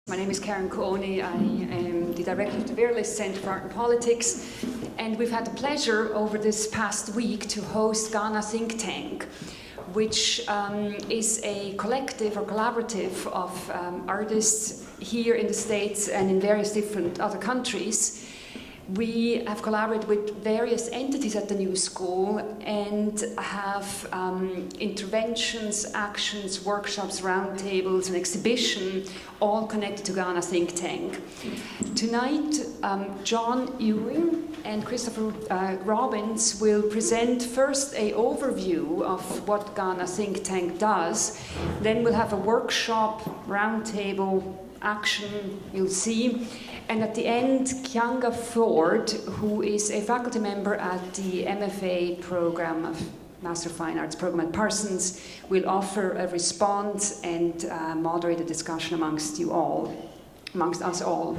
My name is Karen Cooney. I am the director of the Viralist Centre for Art and Politics, and we've had the pleasure over this past week to host Ghana ThinkTank, which is a collective or collaborative of artists here in the States and in various different other countries. We have collaborated with various entities at the new school and have interventions, actions, workshops, roundtables, and exhibition, all connected to Ghana ThinkTank. Tonight, John Ewing and Christopher Robbins will present first an overview of what Ghana ThinkTank does. Then we'll have a workshop, roundtable, action, you'll see. And at the end, Kianga Ford, who is a faculty member at the MFA program of Master of Fine Arts program at Parsons, will offer a response and moderate a discussion amongst us all.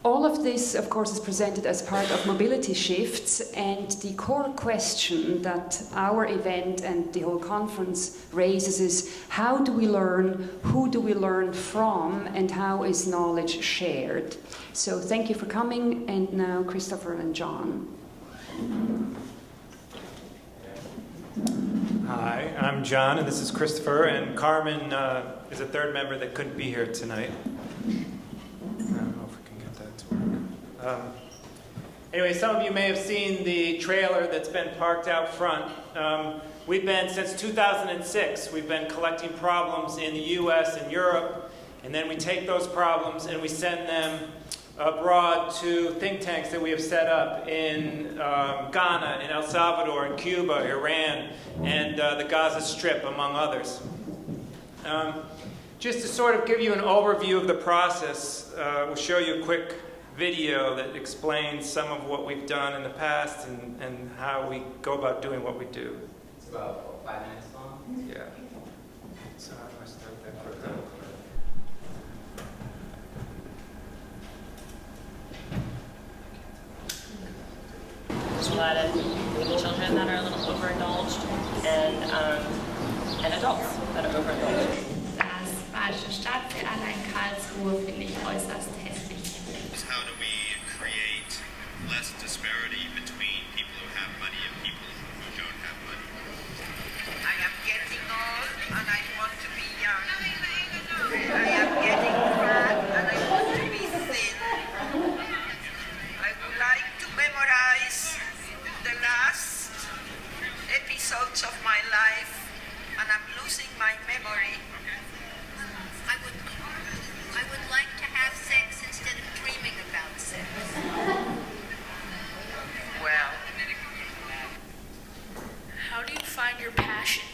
All of this, of course, is presented as part of Mobility Shifts, and the core question that our event and the whole conference raises is: how do we learn, who do we learn from, and how is knowledge shared? So thank you for coming, and now Christopher and John. Hi, I'm John, and this is Christopher, and Carmen is a third member that couldn't be here tonight. Anyway, some of you may have seen the trailer that's been parked out front. We've been, since 2006, we've been collecting problems in the US and Europe, and then we take those problems and we send them abroad to think tanks that we have set up in Ghana, in El Salvador, in Cuba, Iran, and the Gaza Strip, among others. Just to sort of give you an overview of the process, we'll show you a quick video that explains some of what we've done in the past and how we go about doing what we do. It's about 5 minutes long? Yeah. So how do I start that for There's a lot of children that are a little overindulged and adults that are overindulged. Das falsche Stadt für allein Karlsruhe finde ich äußerst hässlich. How do we create less disparity between people who have money and people who don't have money? I am getting old and I want to be young. I am getting fat and I want to be thin. I would like to memorize the last episodes of my life and I'm losing my memory. I would like to have sex instead of dreaming about sex. Well, How do you find your passion?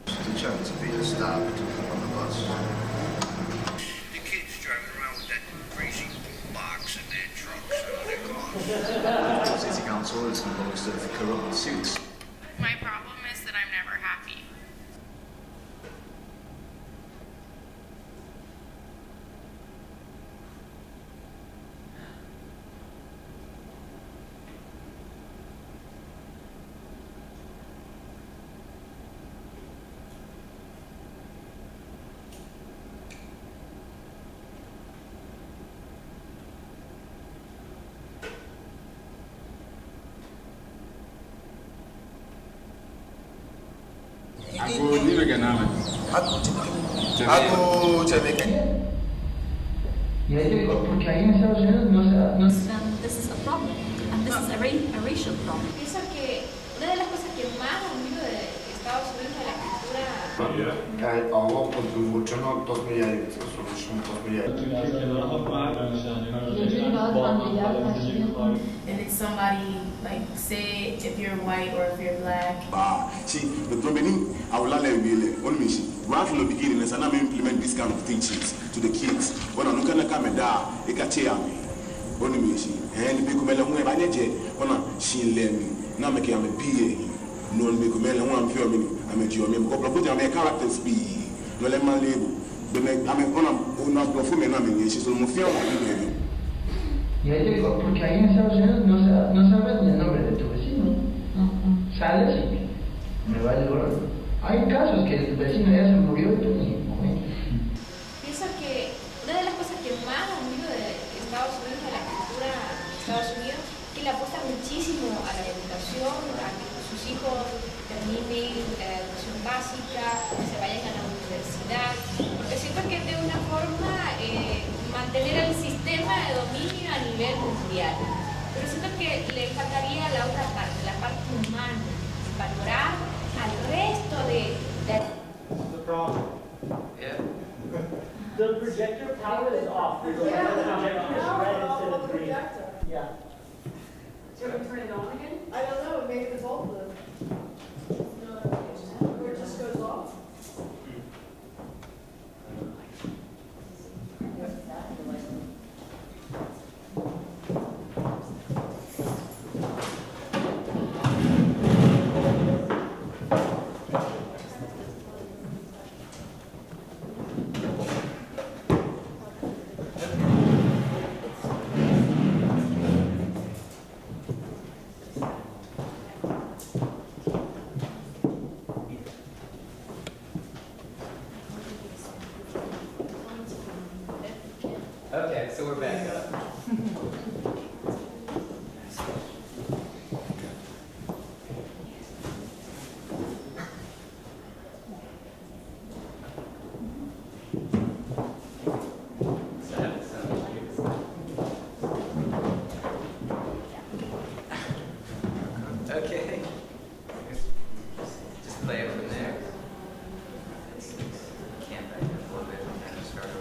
The chance of being stopped on the bus. The kids driving around with that crazy box in their trucks and their cars. The city council is composed of corrupt suits. My problem is that I'm never happy. This is a problem, and this is a racial problem. Pienso que una de las cosas que más admiro de Estados Unidos es la cultura. Yani Allah podwójczono to zmieniają, co And it's somebody, like, say if you're white or if you're black. See, the problem I will right from the beginning, as I implement this kind of teachings to the kids. When I'm looking at camera, I can tell me. And the Bicumela, when I get when she let me, now make a PA. No, Bicumela, one filming, I met you. I'm going to make characters be. No, let my label. The make I'm on a performing, I mean, she's on my film. Y ahí digo, porque ahí en Estados Unidos no sabes ni el nombre de tu vecino. Sales y me va el gorro. Hay casos que el vecino ya se murió y tú ni. Pienso que una de las cosas que básica, se vayan a la universidad, porque siento que de una forma mantener el sistema de dominio a nivel mundial. Pero siento que le faltaría la otra parte, la parte humana, valorar al resto de... The problem. Yeah. The projector power is off. The projector is red instead of green. Yeah. Do you want to turn it on again? I don't know, maybe the bulb blew. Or it just goes off. Okay, so we're back up. Okay. Just play it from there. Can't back up a little bit and kind of start over.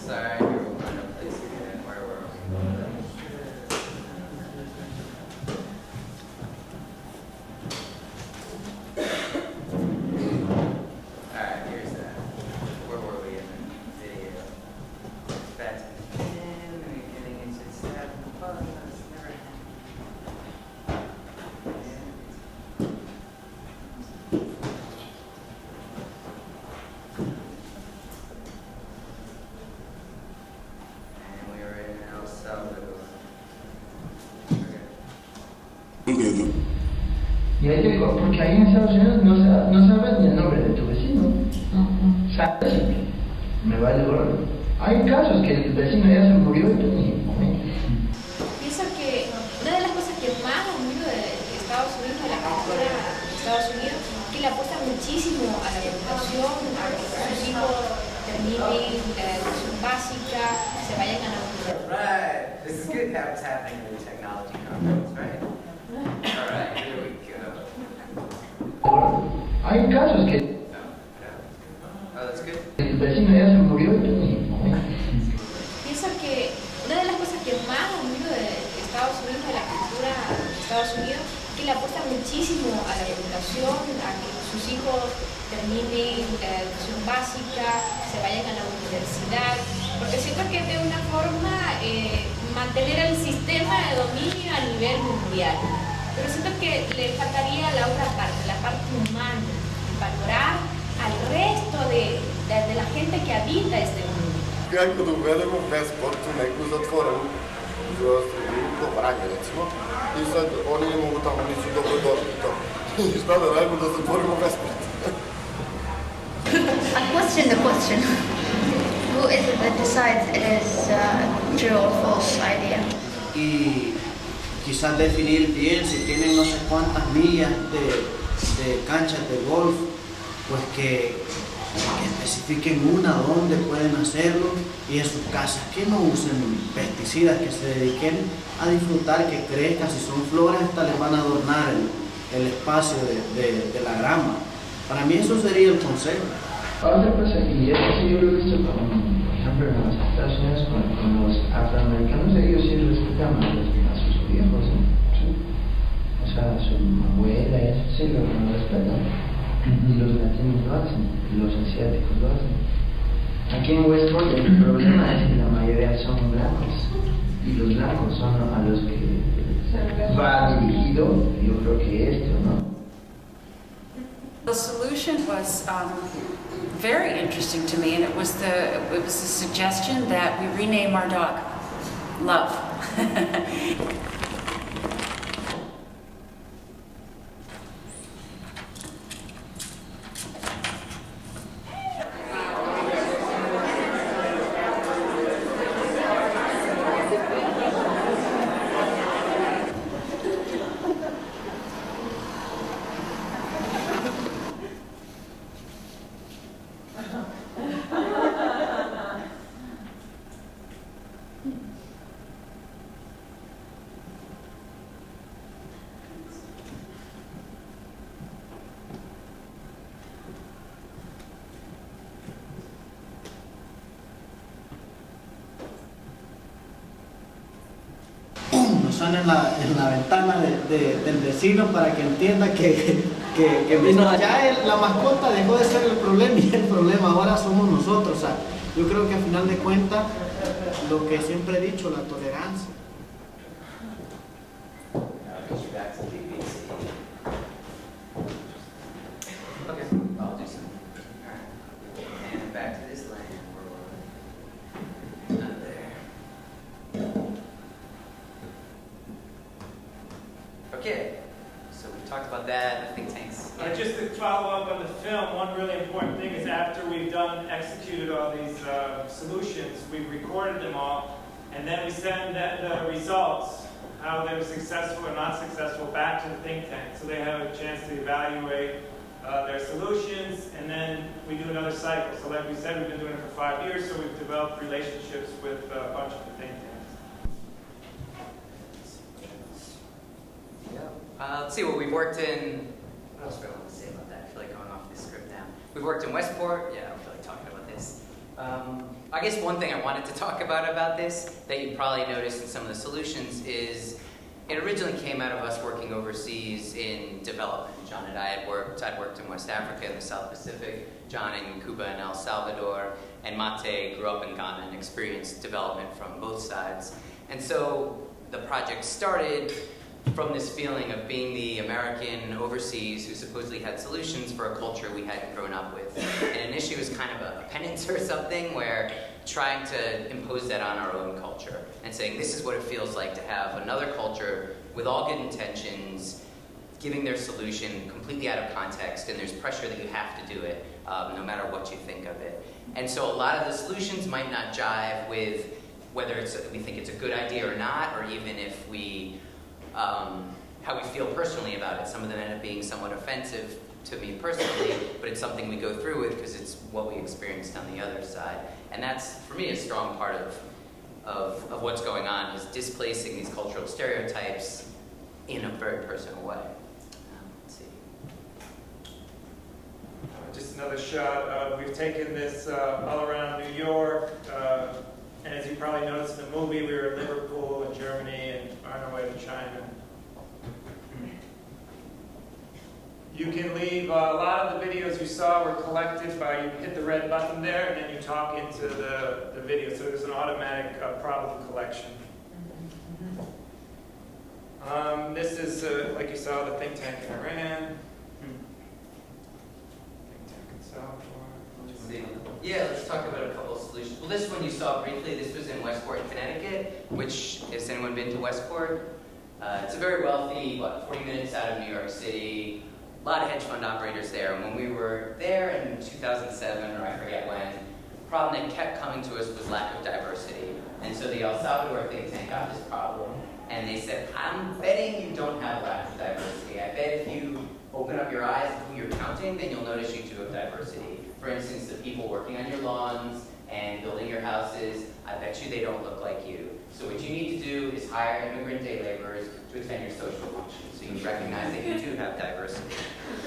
Sorry, you're running a place again. Where were we? Alright, here's that. Where were we in the video? Back to the beginning, and we're getting into step. Oh, that's never And we were in El Salvador. Okay. Y ahí digo, porque ahí en Estados Unidos no sabes ni el nombre de tu vecino. ¿Sabes? Me vale gorro. Hay casos que el vecino ya se murió y tú ni... Pienso que una de las cosas que más admiro de Estados Unidos, de la cultura de Estados Unidos, es que le apuesta muchísimo a la educación, a que sus hijos terminen la educación básica, se vayan a la universidad. Right. This is good how it's happening in the technology conference, right? All right, here we go. Hay casos que Oh, that's good. el vecino ya se murió y tú ni... Pienso que una de las cosas que más admiro de Estados Unidos, de la cultura de Estados Unidos, es que le apuesta muchísimo a la educación, a que sus hijos terminen la educación básica, se vayan a la universidad, porque siento que de una forma mantener el sistema de dominio a nivel mundial. Pero siento que le faltaría la otra parte, la parte humana, valorar al resto de la gente que habita este mundo. Kako dovedemo bez sportu neku zatvorenu zdravstvenu kliniku Vranje recimo i sad oni ne mogu tamo, nisu dobro došli to. I šta da radimo da zatvorimo bez sporta? I question the question. Who is it that decides it is a true or false idea? Y quizás definir bien si tienen no sé cuántas millas de canchas de golf, pues que especifiquen una donde pueden hacerlo y en sus casas que no usen pesticidas, que se dediquen a disfrutar, que crezcan, si son flores hasta les van a adornar el espacio de la grama. Para mí eso sería el consejo. Otra cosa, y eso sí yo lo he visto por ejemplo en los Estados Unidos con los afroamericanos, ellos sí respetan a sus viejos, ¿no? Sí. O sea, su abuela, eso sí lo respetan. Y los latinos lo hacen, y los asiáticos lo hacen. Aquí en West Point el problema es que la mayoría son blancos, y los blancos son a los que va dirigido, yo creo que esto, ¿no? The solution was very interesting to me, and it was the suggestion that we rename our dog Love. suena en la ventana del vecino para que entienda que ya la mascota dejó de ser el problema y el problema ahora somos nosotros. O sea, yo creo que al final de cuentas, lo que siempre he dicho, la tolerancia. Okay, I'll do some. Alright. And back to this land. Not there. Okay, so we've talked about that, the think tanks. Just to follow up on the film, one really important thing is after we've executed all these solutions, we've recorded them all, and then we send the results, how they were successful or not successful, back to the think tank. So they have a chance to evaluate their solutions, and then we do another cycle. So like we said, we've been doing it for 5 years, so we've developed relationships with a bunch of the think tanks. Let's see what we've worked in. What else do I want to say about that? I feel like going off this script now. We've worked in Westport. Yeah, I don't feel like talking about this. I guess one thing I wanted to talk about this that you probably noticed in some of the solutions is it originally came out of us working overseas in development. John and I'd worked in West Africa and the South Pacific. John in Cuba and El Salvador. And Mate grew up in Ghana and experienced development from both sides. And so the project started from this feeling of being the American overseas who supposedly had solutions for a culture we hadn't grown up with. And initially it was kind of a penance or something where trying to impose that on our own culture and saying this is what it feels like to have another culture with all good intentions giving their solution completely out of context, and there's pressure that you have to do it no matter what you think of it. And so a lot of the solutions might not jive with whether we think it's a good idea or not, or even if we how we feel personally about it. Some of them end up being somewhat offensive to me personally, but it's something we go through with because it's what we experienced on the other side. And that's, for me, a strong part of what's going on, is displacing these cultural stereotypes in a very personal way. Let's see. Just another shot. We've taken this all around New York. And as you probably noticed in the movie, we were in Liverpool and Germany and on our way to China. You can leave, a lot of the videos you saw were collected by, you hit the red button there and then you talk into the video. So there's an automatic problem collection. This is, like you saw, the think tank in Iran. Think tank in Salvador. Yeah, let's talk about a couple of solutions. Well, this one you saw briefly. This was in Westport, Connecticut, which, has anyone been to Westport? It's a very wealthy, 40 minutes out of New York City. A lot of hedge fund operators there. And when we were there in 2007, or I forget when, the problem that kept coming to us was lack of diversity. And so the El Salvador think tank got this problem, and they said, I'm betting you don't have lack of diversity. I bet if you open up your eyes to who you're counting, then you'll notice you do have diversity. For instance, the people working on your lawns and building your houses, I bet you they don't look like you. So what you need to do is hire immigrant day laborers to attend your social functions, so you recognize that you do have diversity.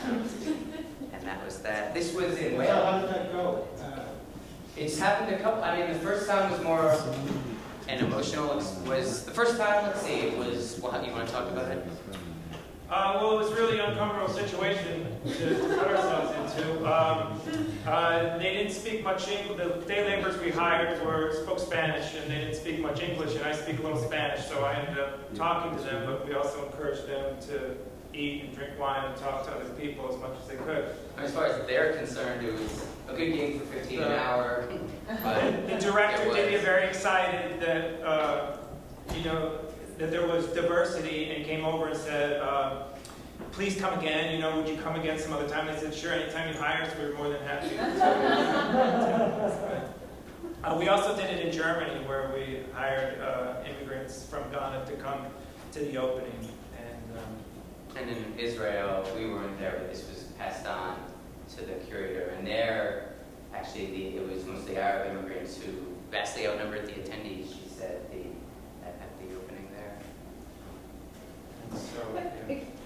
And that was that. This was in Wales. So how did that go? It's happened a couple, I mean, the first time was more an emotional, was, the first time, let's see, it was, what, you want to talk about it? Well, it was really an uncomfortable situation to put ourselves into. They didn't speak much English. The day laborers we hired spoke Spanish, and they didn't speak much English, and I speak a little Spanish, so I ended up talking to them, but we also encouraged them to eat and drink wine and talk to other people as much as they could. As far as they're concerned, it was a good gig for 15 an hour. But the director did get very excited that, that there was diversity, and came over and said, please come again, would you come again some other time? They said, sure, anytime you hire us, we were more than happy. We also did it in Germany, where we hired immigrants from Ghana to come to the opening. And in Israel, we weren't there, but this was passed on to the curator. And there, actually, it was mostly Arab immigrants who vastly outnumbered the attendees, she said, at the opening there. So,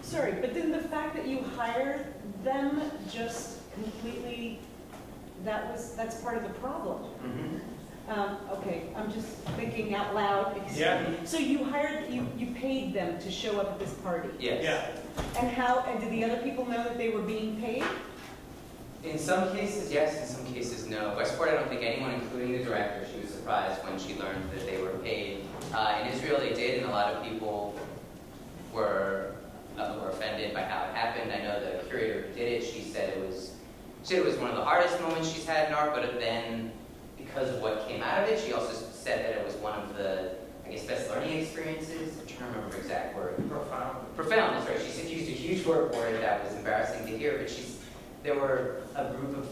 sorry, but then the fact that you hired them just completely, that's part of the problem. Mm-hmm. Okay, I'm just thinking out loud. Yeah. So you paid them to show up at this party? Yes. Yeah. And did the other people know that they were being paid? In some cases, yes. In some cases, no. Westport, I don't think anyone, including the director, she was surprised when she learned that they were paid. In Israel, they did, and a lot of people were offended by how it happened. I know the curator who did it. She said it was one of the hardest moments she's had in art, but then because of what came out of it, she also said that it was one of the, I guess, best learning experiences. I'm trying to remember her exact word. Profound, that's right. She used a huge word for it that was embarrassing to hear, but there were a group of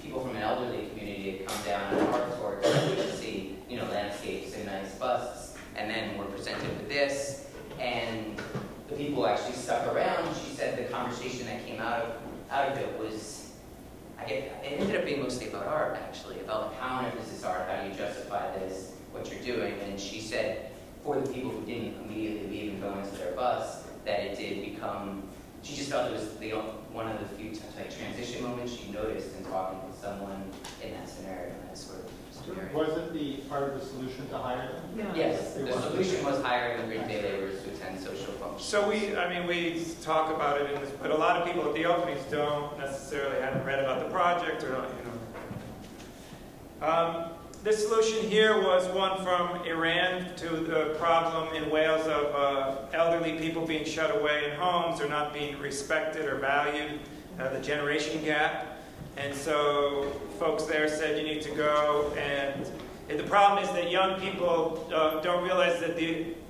people from an elderly community that come down on an art tour to see, landscapes and nice busts, and then were presented with this, and the people actually stuck around. She said the conversation that came out of it was, it ended up being mostly about art, actually, about how on earth is this art, how do you justify this, what you're doing, and she said, for the people who didn't immediately leave and go into their bus, that it did become, she just felt it was one of the few transition moments she noticed in talking to someone in that scenario, in that sort of scenario. Wasn't the part of the solution to hire them? No. Yes, the solution was hiring immigrant day laborers to attend social functions. So we talk about it in this, but a lot of people at the openings haven't read about the project or This solution here was one from Iran to the problem in Wales of elderly people being shut away in homes or not being respected or valued, the generation gap. And so folks there said you need to go, and the problem is that young people don't realize that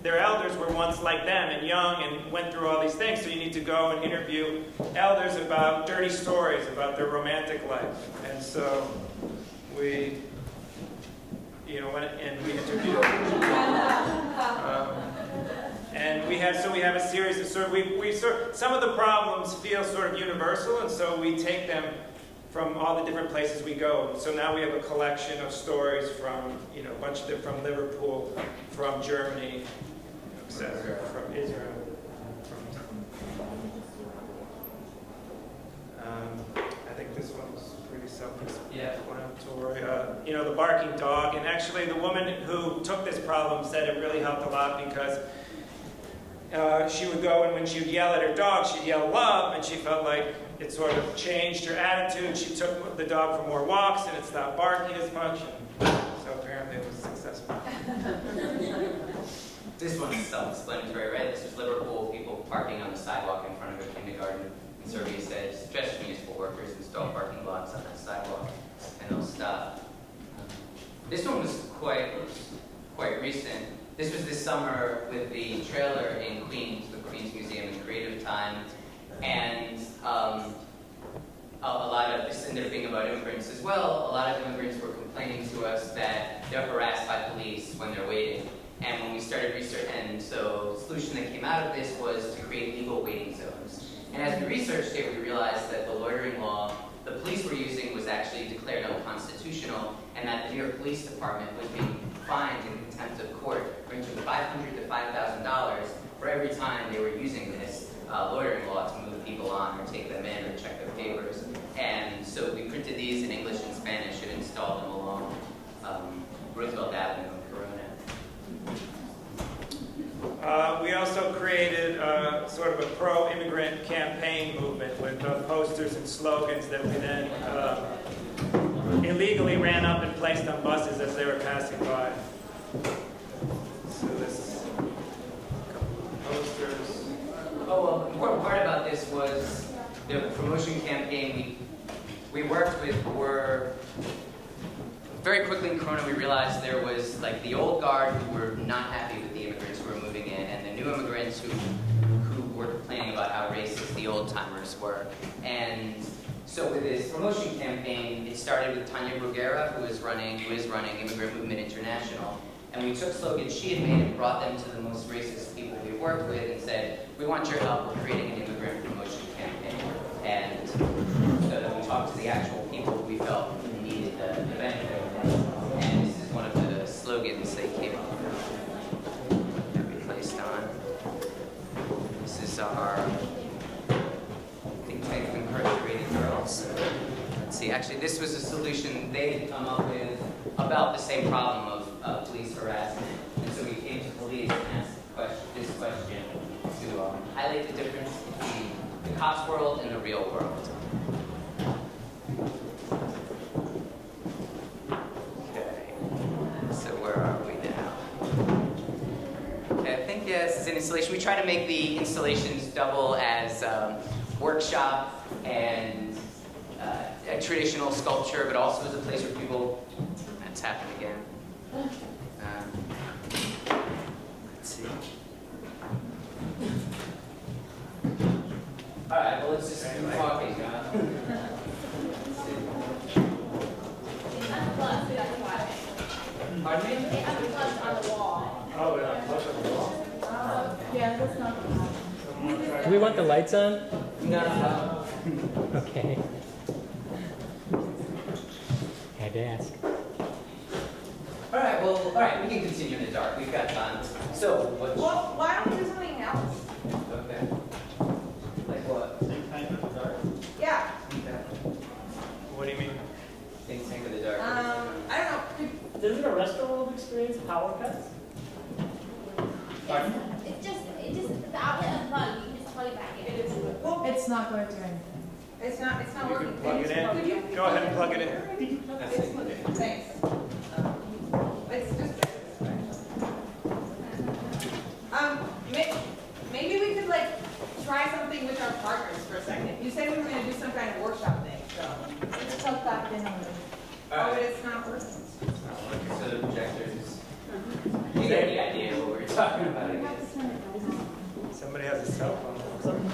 their elders were once like them and young and went through all these things, so you need to go and interview elders about dirty stories about their romantic life. And so we went and we interviewed and we have a series of some of the problems feel sort of universal, and so we take them from all the different places we go. So now we have a collection of stories from a bunch of them, from Liverpool, from Germany, etc., from Israel. I think this one was pretty self-explanatory. The barking dog, and actually the woman who took this problem said it really helped a lot because she would go, and when she would yell at her dog, she'd yell love, and she felt like it sort of changed her attitude. She took the dog for more walks, and it stopped barking as much. So apparently it was successful. This one is self-explanatory, right? This is Liverpool, people parking on the sidewalk in front of a kindergarten. And Serbia said, suggest municipal workers install parking blocks on that sidewalk, and they'll stop. This one was quite recent. This was this summer with the trailer in Queens, the Queens Museum in Creative Time, and a lot of this ended up being about immigrants as well. A lot of immigrants were complaining to us that they're harassed by police when they're waiting. And when we started research, and so the solution that came out of this was to create legal waiting zones. And as we researched it, we realized that the loitering law the police were using was actually declared unconstitutional, and that the New York Police Department was being fined in contempt of court ranging from $500 to $5,000 for every time they were using this loitering law to move people on or take them in or check their papers. And so we printed these in English and Spanish and installed them along Roosevelt Avenue in Corona. We also created sort of a pro-immigrant campaign movement with posters and slogans that we then illegally ran up and placed on buses as they were passing by. So this is a couple of posters. Oh, well, the important part about this was the promotion campaign we worked with were very quickly in Corona. We realized there was like the old guard who were not happy with the immigrants who were moving in, and the new immigrants who were complaining about how racist the old timers were. And so with this promotion campaign, it started with Tanya Bruguera, who is running Immigrant Movement International. And we took slogans she had made and brought them to the most racist people we worked with and said, we want your help. We're creating an immigrant promotion campaign. And so then we talked to the actual people who we felt needed the benefit. And this is one of the slogans they came up with that we placed on. This is our think tank of incarcerated girls. Let's see, actually this was a solution they had come up with about the same problem of police harassment. And so we came to police and asked this question to highlight the difference between the cops world and the real world. Okay, so where are we now? Okay, I think this is an installation. We try to make the installations double as workshop and a traditional sculpture, but also as a place where people, that's happened again. Let's see. All right, well, let's just keep talking. Pardon me? They unplugged on the wall. Oh, yeah, plugged on the wall. Yeah, that's not Do we want the lights on? No. Okay. Had to ask. All right, we can continue in the dark. We've got time. So, what? Well, why don't we do something else? Okay. Like what? Think tank in the dark? Yeah. What do you mean? Think tank in the dark. I don't know. Doesn't a restaurant world experience power cuts? Pardon? It's just the outlet unplugged. You can just plug it back in. Well, it's not going to do anything. It's not You working. can plug it in. Go ahead and plug it in. That's it. Thanks. It's just. Maybe we could like try something with our partners for a second. You said we were going to do some kind of workshop thing, so. It's plugged back in already. Oh, but it's not working. So the projectors. You get the idea what we're talking about, I guess. Somebody has a cell phone.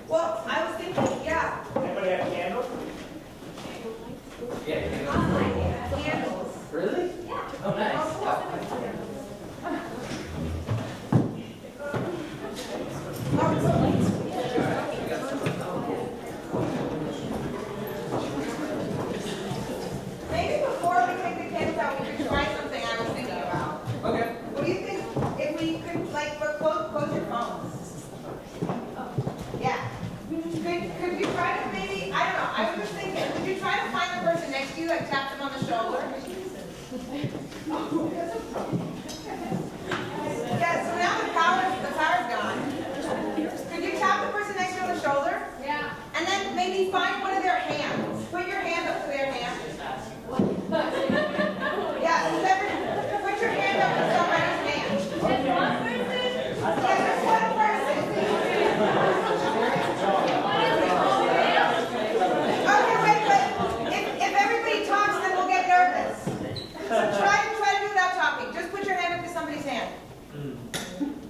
Well, I was thinking, yeah. Anybody have candles? Yeah. Candles. Really? Yeah. Oh, nice. Maybe before we take the candles out, we could try something I was thinking about. Okay. What do you think if we could, like, but close your phones? Yeah. Could you try to maybe, I don't know, I was just thinking, could you try to find the person next to you, like tap them on the shoulder? Yeah, so now the power's gone. Could you tap the person next to you on the shoulder? Yeah. And then maybe find one of their hands. Put your hand up to their hand. Yeah, put your hand up to somebody's hand. Just one person? Yeah, just one person. Okay, wait. If everybody talks, then we'll get nervous. So try to do it without talking. Just put your hand up to somebody's hand.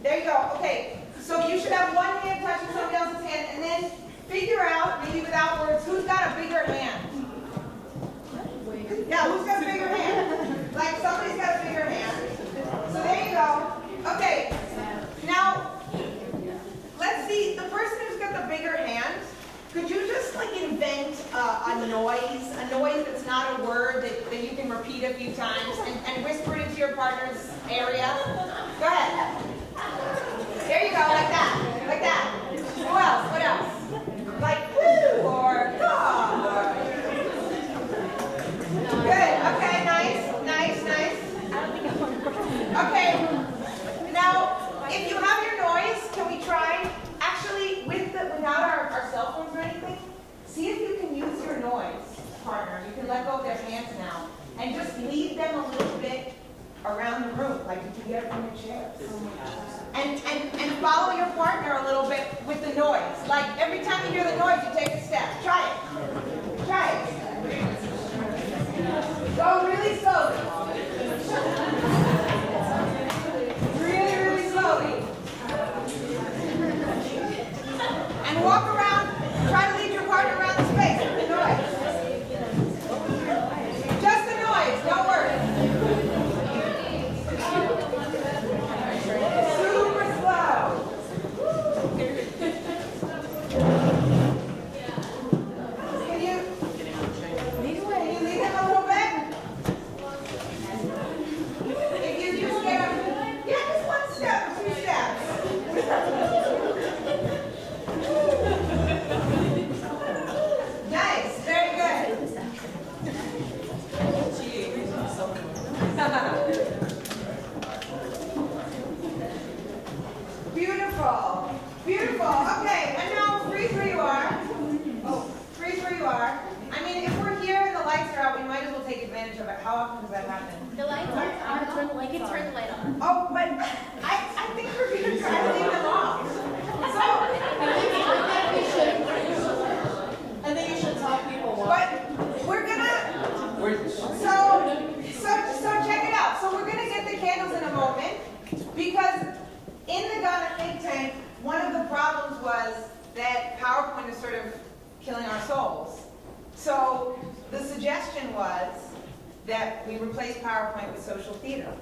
There you go. Okay. So you should have one hand touching somebody else's hand, and then figure out, maybe without words, who's got a bigger hand. Yeah, who's got a bigger hand? Like somebody's got a bigger hand. So there you go. Okay. Now, let's see. The person who's got the bigger hand, could you just like invent a noise that's not a word that you can repeat a few times and whisper it into your partner's area? Go ahead. There you go, like that. Like that. Who else? What else? Like woo or dog or... Good. Okay, nice. Okay. Now, if you have your noise, can we try, actually, without our cell phones or anything, see if you can use your noise, partner. You can let go of their hands now. And just lead them a little bit around the room, like you can get it from your chairs. And follow your partner a little bit with the noise. Like every time you hear the noise, you take a step. Try it. Try it. Go really slowly. Really slowly. And walk around, try to lead your partner around the space with the noise. Just the noise, don't worry. Super slow. Because in the Ghana think tank, one of the problems was that PowerPoint is sort of killing our souls. So the suggestion was that we replace PowerPoint with social theater.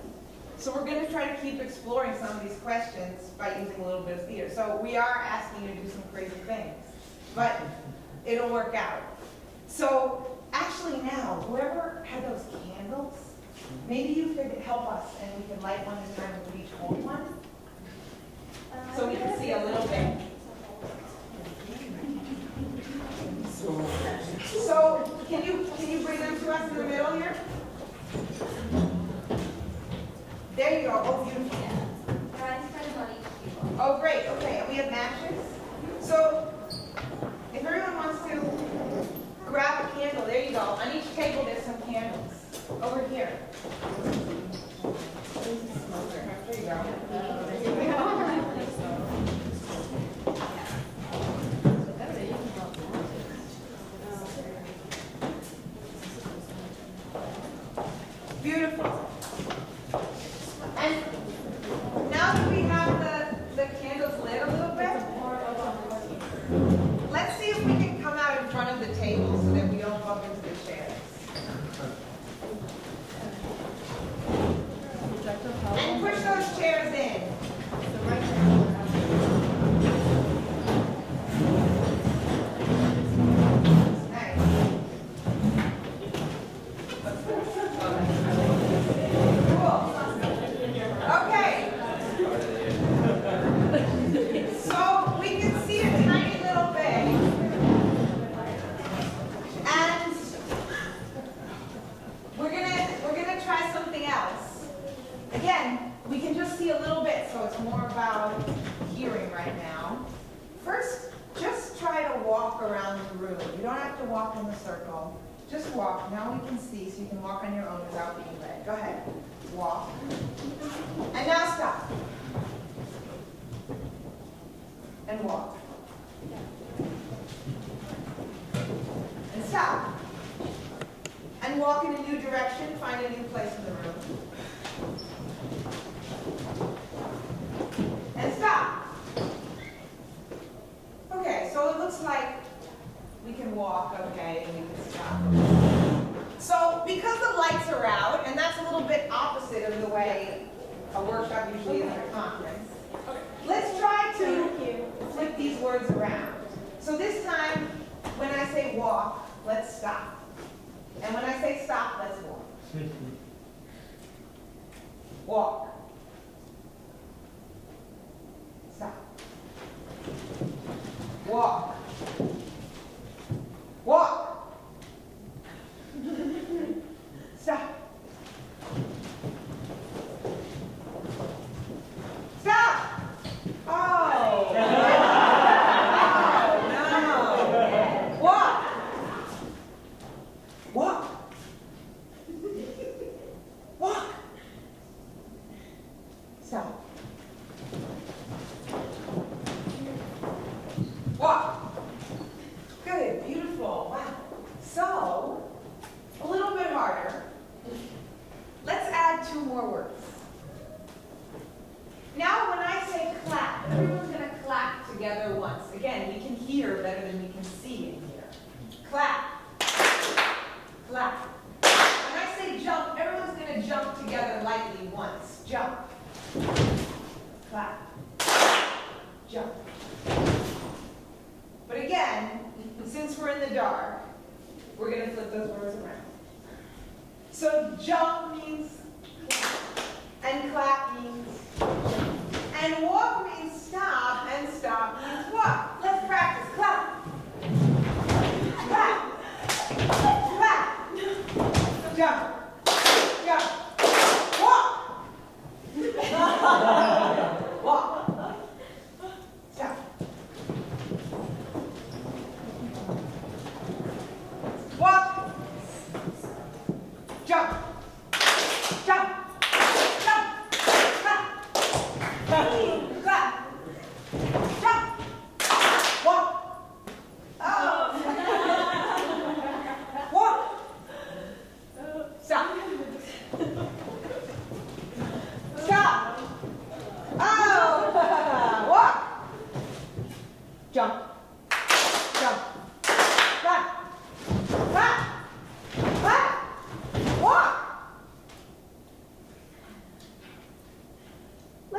So we're going to try to keep exploring some of these questions by using a little bit of theater. So we are asking you to do some crazy things, but it'll work out. So actually now, whoever had those candles, maybe you could help us and we could light one this time and we each hold one. So we can see a little bit. So can you bring them to us in the middle here? There you go. Oh, beautiful. Oh, great. Okay, and we have matches. So if everyone wants to grab a candle, there you go. On each table there's some candles. Over here. There you go. Beautiful. And now that we have the candles lit a little bit, let's see if we can come out in front of the table so that we don't bump into the chairs. And push those chairs in. Just walk. Now we can see, so you can walk on your own without being led. Go ahead. Walk. And now stop. And walk. And stop. And walk in a new direction. Find a new place in the room. And stop. Okay, so it looks like we can walk, okay, and we can stop. So because the lights are out, and that's a little bit opposite of the way a workshop usually is at a conference, let's try to flip these words around. So this time, when I say walk, let's stop. And when I say stop, let's walk. Walk. Stop. Walk. Walk. Stop. Stop. Oh. No. Walk. Walk. Walk. Stop. Walk. Good, beautiful, wow. So, a little bit harder. Let's add 2 more words. Now when I say clap, everyone's going to clap together once. Again, we can hear better than we can see in here. Clap. Clap. When I say jump, everyone's going to jump together lightly once. Jump. Clap. Jump. But again, since we're in the dark, we're going to flip those words around. So jump means clap, and clap means jump. And walk means stop, and stop means walk. Let's practice. Clap. Clap. Clap. Jump. Jump. Walk.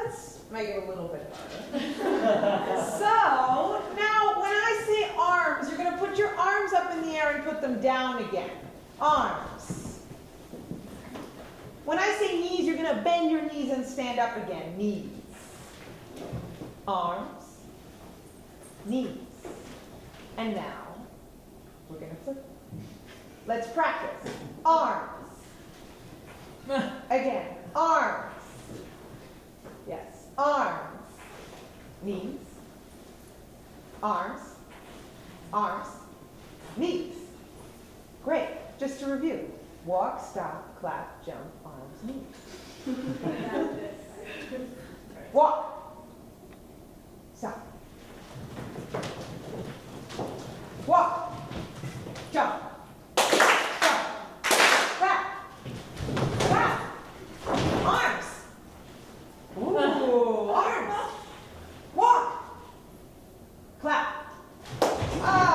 let's make it a little bit harder. So, now when I say arms, you're going to put your arms up in the air and put them down again. Arms. When I say knees, you're going to bend your knees and stand up again. Knees. Arms. Knees. And now, we're going to flip. Let's practice. Arms. Again. Arms. Yes. Arms. Knees. Arms. Arms. Knees. Great. Just to review. Walk, stop, clap, jump, arms, knees. Walk. Stop. Walk. Jump. Jump. Clap. Clap. Arms. Ooh, arms. Walk. Clap. Clap.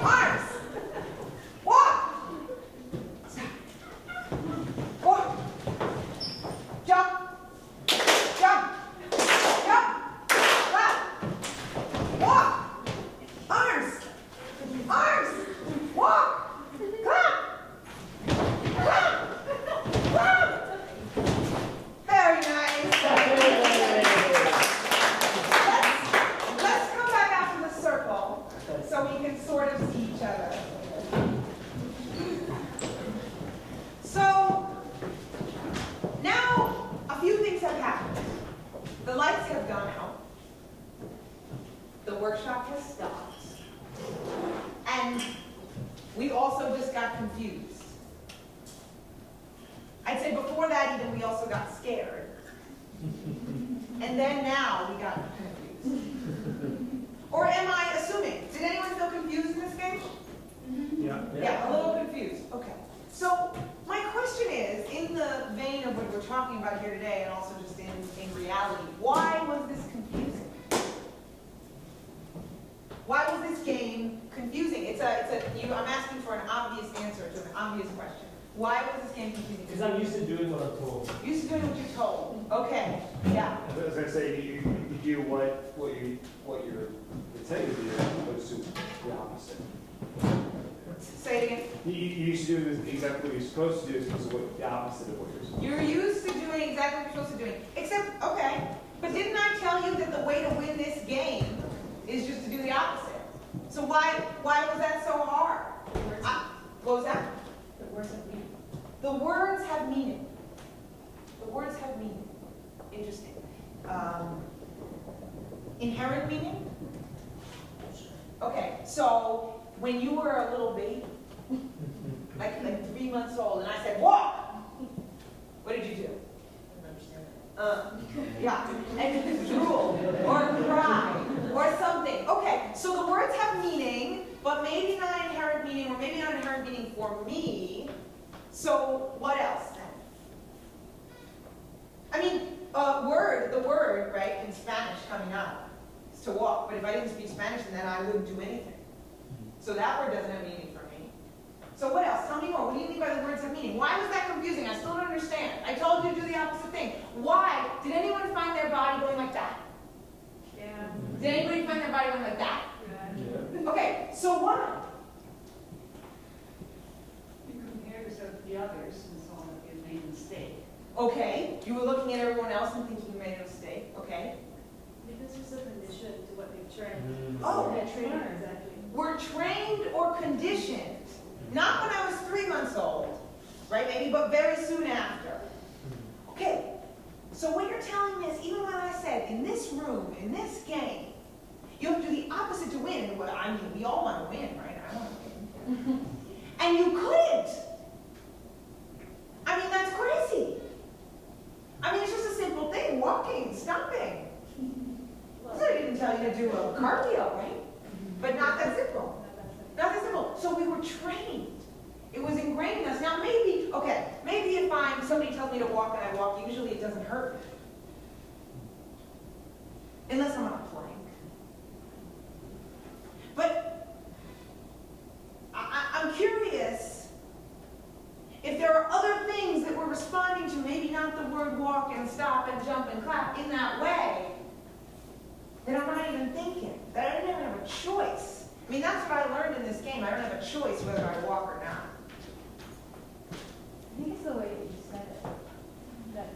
Arms. Walk. Stop. Walk. Jump. Jump. Jump. Clap. Walk. Arms. Arms. Walk. Clap. Clap. Clap. Very nice. Let's come back out to the circle so we can sort of see each other. So now a few things have happened. The lights have gone out. The workshop has stopped. And we also just got confused. I'd say before that even we also got scared. And then now we got confused. Or am I assuming? Did anyone feel confused in this game? Yeah, a little confused. Okay. So my question is, in the vein of what we're talking about here today, and also just in reality, why was this confusing? Why was this game confusing? I'm asking for an obvious answer to an obvious question. Why was this game confusing? Because I'm used to doing what I'm told. Used to doing what you're told. Okay. Yeah. I was going to say, you do what you're intended to do, as opposed to the opposite. Say it again. You used to do exactly what you're supposed to do, as opposed to the opposite of what you're supposed to do. You're used to doing exactly what you're supposed to do. Except, okay, but didn't I tell you that the way to win this game is just to do the opposite? So why was that so hard? What was that? The words have meaning. The words have meaning. The words have meaning. Interesting. Inherent meaning? Okay, so when you were a little baby, like 3 months old, and I said, walk! What did you do? Yeah, and drool, or cry, or something. Okay, so the words have meaning, but maybe not inherent meaning, or maybe not inherent meaning for me. So what else then? I mean, the word, right, in Spanish coming out is to walk, but if I didn't speak Spanish, then I wouldn't do anything. So that word doesn't have meaning for me. So what else? Tell me more. What do you mean by the words have meaning? Why was that confusing? I still don't understand. I told you to do the opposite thing. Why? Did anyone find their body going like that? Yeah. Did anybody find their body going like that? Yeah. Okay, so why? You compare yourself to the others and saw that you made a mistake. Okay, you were looking at everyone else and thinking you made a mistake. Okay. Because there's a condition to what they've trained. Oh, yeah, trained, exactly. We're trained or conditioned. Not when I was 3 months old, right? Maybe, but very soon after. Okay, so what you're telling me is, even when I said, in this room, in this game, you have to do the opposite to win. And I mean, we all want to win, right? I want to win. And you couldn't. I mean, that's crazy. I mean, it's just a simple thing, walking, stopping. So I didn't tell you to do a cardio, right? But not that simple. Not that simple. So we were trained. It was ingrained in us. Now maybe, okay, maybe if somebody tells me to walk and I walk, usually it doesn't hurt. Unless I'm on a plank. But I'm curious if there are other things that we're responding to, maybe not the word walk and and stop and jump and clap in that way, then I'm not even thinking. That I don't even have a choice. I mean, that's what I learned in this game. I don't have a choice whether I walk or not. I think it's the way that you said it that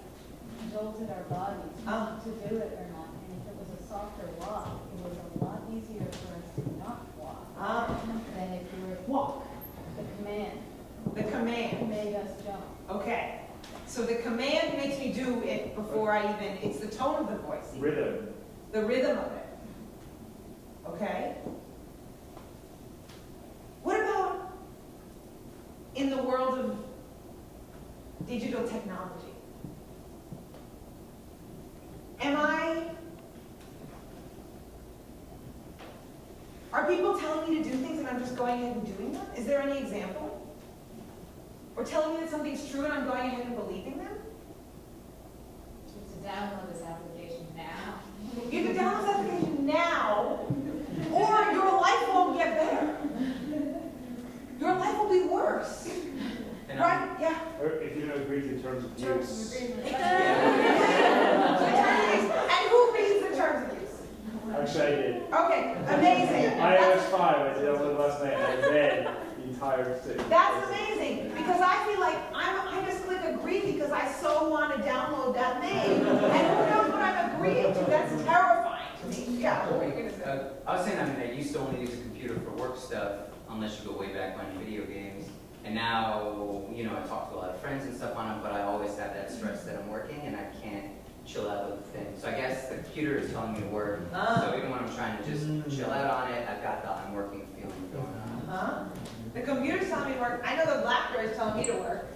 jolted our bodies to do it or not. And if it was a softer walk, it was a lot easier for us to not walk than if you were walk. The command. The command made us jump. Okay. So the command makes me do it before I even, it's the tone of the voice. Rhythm. The rhythm of it. Okay? What about in the world of digital technology? Are people telling me to do things and I'm just going ahead and doing them? Is there any example? Or telling me that something's true and I'm going ahead and believing them? To download this application now. You have to download this application now, or your life won't get better. Your life will be worse. Right? Yeah. Or if you don't agree to terms of use. And who reads the terms of use? Actually, I did. Okay, amazing. iOS 5, I did it last night, and I read the entire thing. That's amazing, because I feel like I just click agree because I so want to download that thing. And who knows what I'm agreeing to? That's terrifying to me. Yeah. I was saying, I used to only use a computer for work stuff, unless you go way back on video games. And now, I talk to a lot of friends and stuff on them, but I always have that stress that I'm working and I can't chill out with the thing. So I guess the computer is telling me to work. So even when I'm trying to just chill out on it, I've got the I'm working feeling going on. The computer's telling me to work. I know the BlackBerry's telling me to work,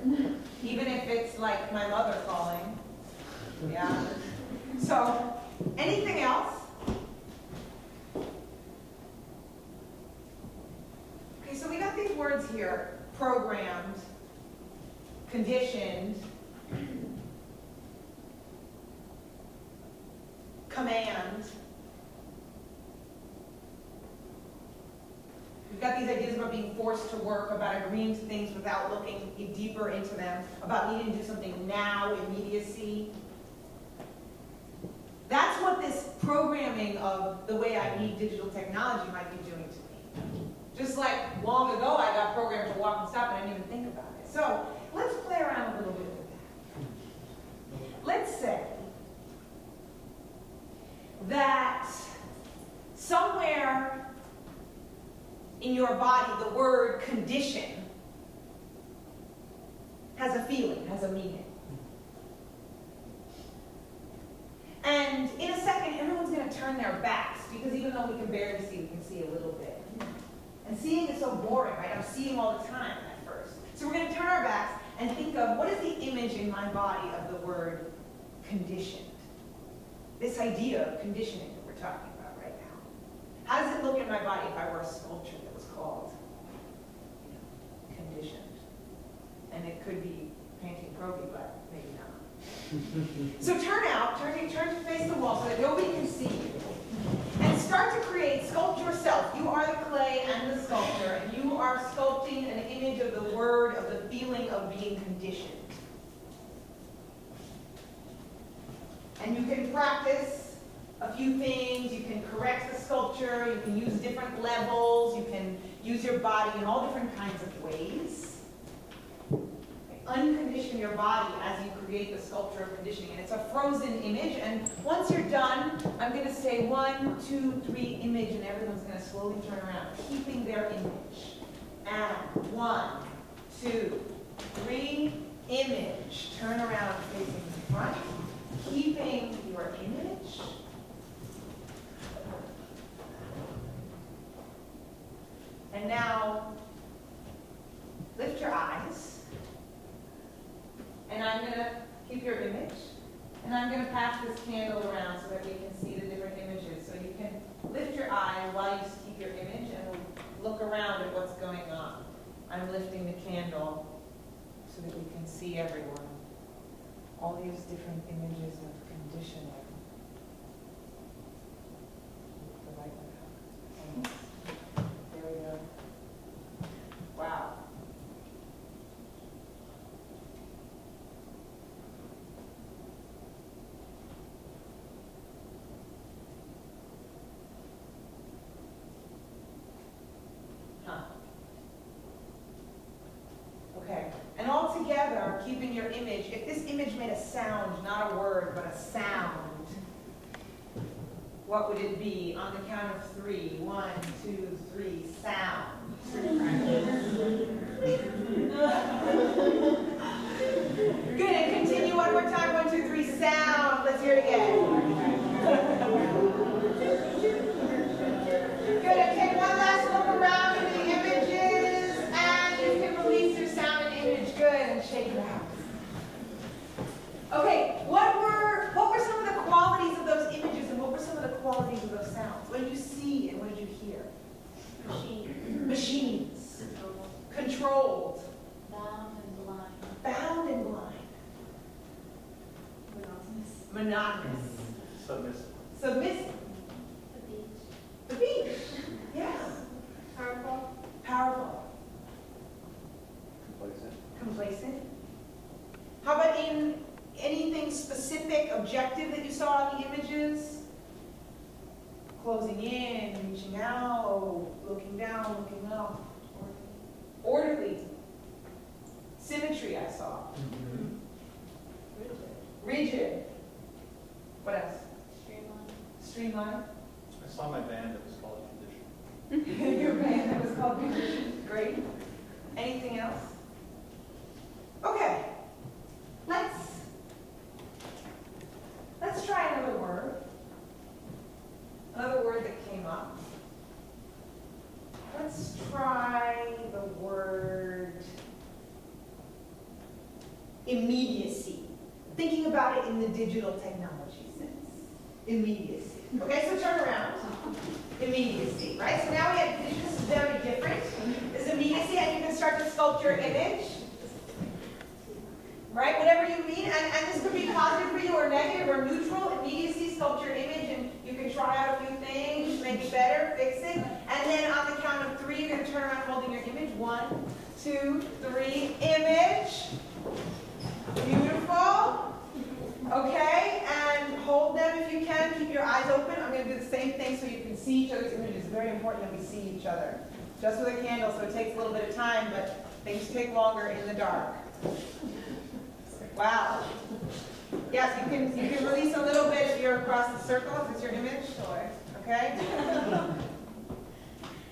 even if it's like my mother calling. Yeah. So, anything else? Okay, so we got these words here: programmed, conditioned, command. We've got these ideas about being forced to work, about agreeing to things without looking deeper into them, about needing to do something now, immediacy. That's what this programming of the way I need digital technology might be doing to me. Just like long ago I got programmed to walk and stop and I didn't even think about it. So let's play around a little bit with that. Let's say that somewhere in your body the word condition has a feeling, has a meaning. And in a second, everyone's going to turn their backs, because even though we can barely see, we can see a little bit. And seeing is so boring, right? I'm seeing all the time at first. So we're going to turn our backs and think of, what is the image in my body of the word conditioned? This idea of conditioning that we're talking about right now. How does it look in my body if I were a sculpture that was called conditioned? And it could be painting Proby, but maybe not. So turn to face the wall so that nobody can see you. And start to create, sculpt yourself. You are the clay and the sculptor, and you are sculpting an image of the word, of the feeling of being conditioned. And you can practice a few things. You can correct the sculpture. You can use different levels. You can use your body in all different kinds of ways. Uncondition your body as you create the sculpture of conditioning. And it's a frozen image. And once you're done, I'm going to say 1, 2, 3, image, and everyone's going to slowly turn around, keeping their image. And 1, 2, 3, image. Turn around facing the front, keeping your image. And now, lift your eyes. And I'm going to keep your image. And I'm going to pass this candle around so that we can see the different images. So you can lift your eyes while you keep your image and look around at what's going on. I'm lifting the candle so that we can see everyone. All these different images of conditioning. The right one. There we go. Wow. an image, if this image made a sound, not a word, but a sound, what would it be on the count of 3? 1, 2, 3, sound. Good, and continue one more time. 1, 2, 3, sound. Let's hear it again. Good, and take one last look around at the images, and you can release your sound and image. Good, and shake it out. Okay, what were some of the qualities of those images, and what were some of the qualities of those sounds? What did you see and what did you hear? Machines. Controlled. Bound and blind. Bound and blind. Monotonous. Submissive. Submissive. The beach. Yeah. Powerful. Powerful. Complacent. Complacent. How about in anything specific, objective that you saw in the images? Closing in, reaching out, looking down, looking up. Orderly. Symmetry, I saw. Rigid. What else? Streamlined. I saw my band that was called Condition. Your band that was called Condition. Great. Anything else? Okay. Let's try another word. Another word that came up. Let's try the word immediacy. Thinking about it in the digital technology sense. Immediacy. Okay, so turn around. Immediacy, right? So now we have, this is very different. This immediacy, and you can start to sculpt your image. Right? Whatever you mean, and this could be positive for you or negative or neutral. Immediacy, sculpt your image, and you can try out a few things, make it better, fix it. And then on the count of 3, you're going to turn around holding your image. 1, 2, 3, image. Beautiful. Okay, and hold them if you can. Keep your eyes open. I'm going to do the same thing so you can see each other's images. It's very important that we see each other. Just with a candle, so it takes a little bit of time, but things take longer in the dark. Wow. Yes, you can release a little bit if you're across the circle. Is this your image? Okay.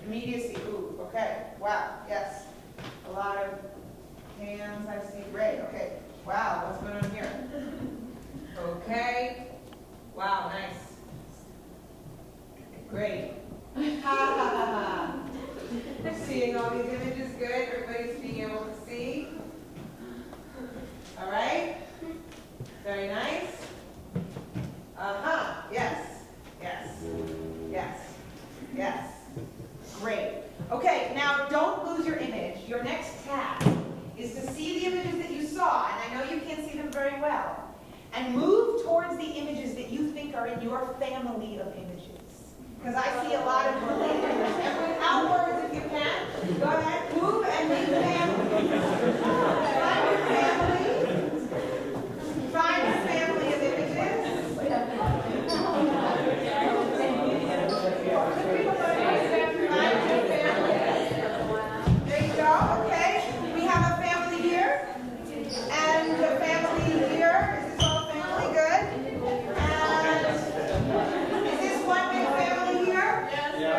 Immediacy. Ooh. Okay. Wow. Yes. A lot of hands. I see. Great. Okay. Wow. What's going on here? Okay. Wow. Nice. Great. Ha ha ha ha. Seeing all these images. Good. Everybody's being able to see. All right? Very nice. Uh-huh. Yes. Yes. Yes. Yes. Great. Okay, now don't lose your image. Your next task is to see the images that you saw, and I know you can't see them very well, and move towards the images that you think are in your family of images. Because I see a lot of related images. Everyone, outwards if you can. Go ahead. Move and leave family. Find your family. Find a family of images. Find your family. There you go. Okay. We have a family here. And a family here. Is this all family? Good. And is this one big family here?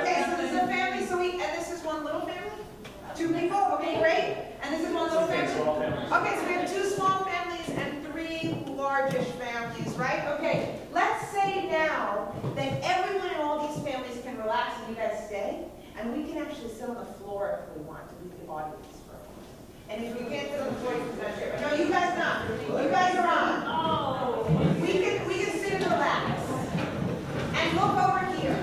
Okay, so this is a family. And this is one little family? 2 people? Okay, great. And this is one little family? Okay, so we have 2 small families and 3 largish families, right? Okay, let's say now that everyone in all these families can relax and you guys stay, and we can actually sit on the floor if we want to leave the audience for a while. And if we can't sit on the floor, you can sit on chair. No, you guys not. You guys are on. We can sit and relax. And look over here.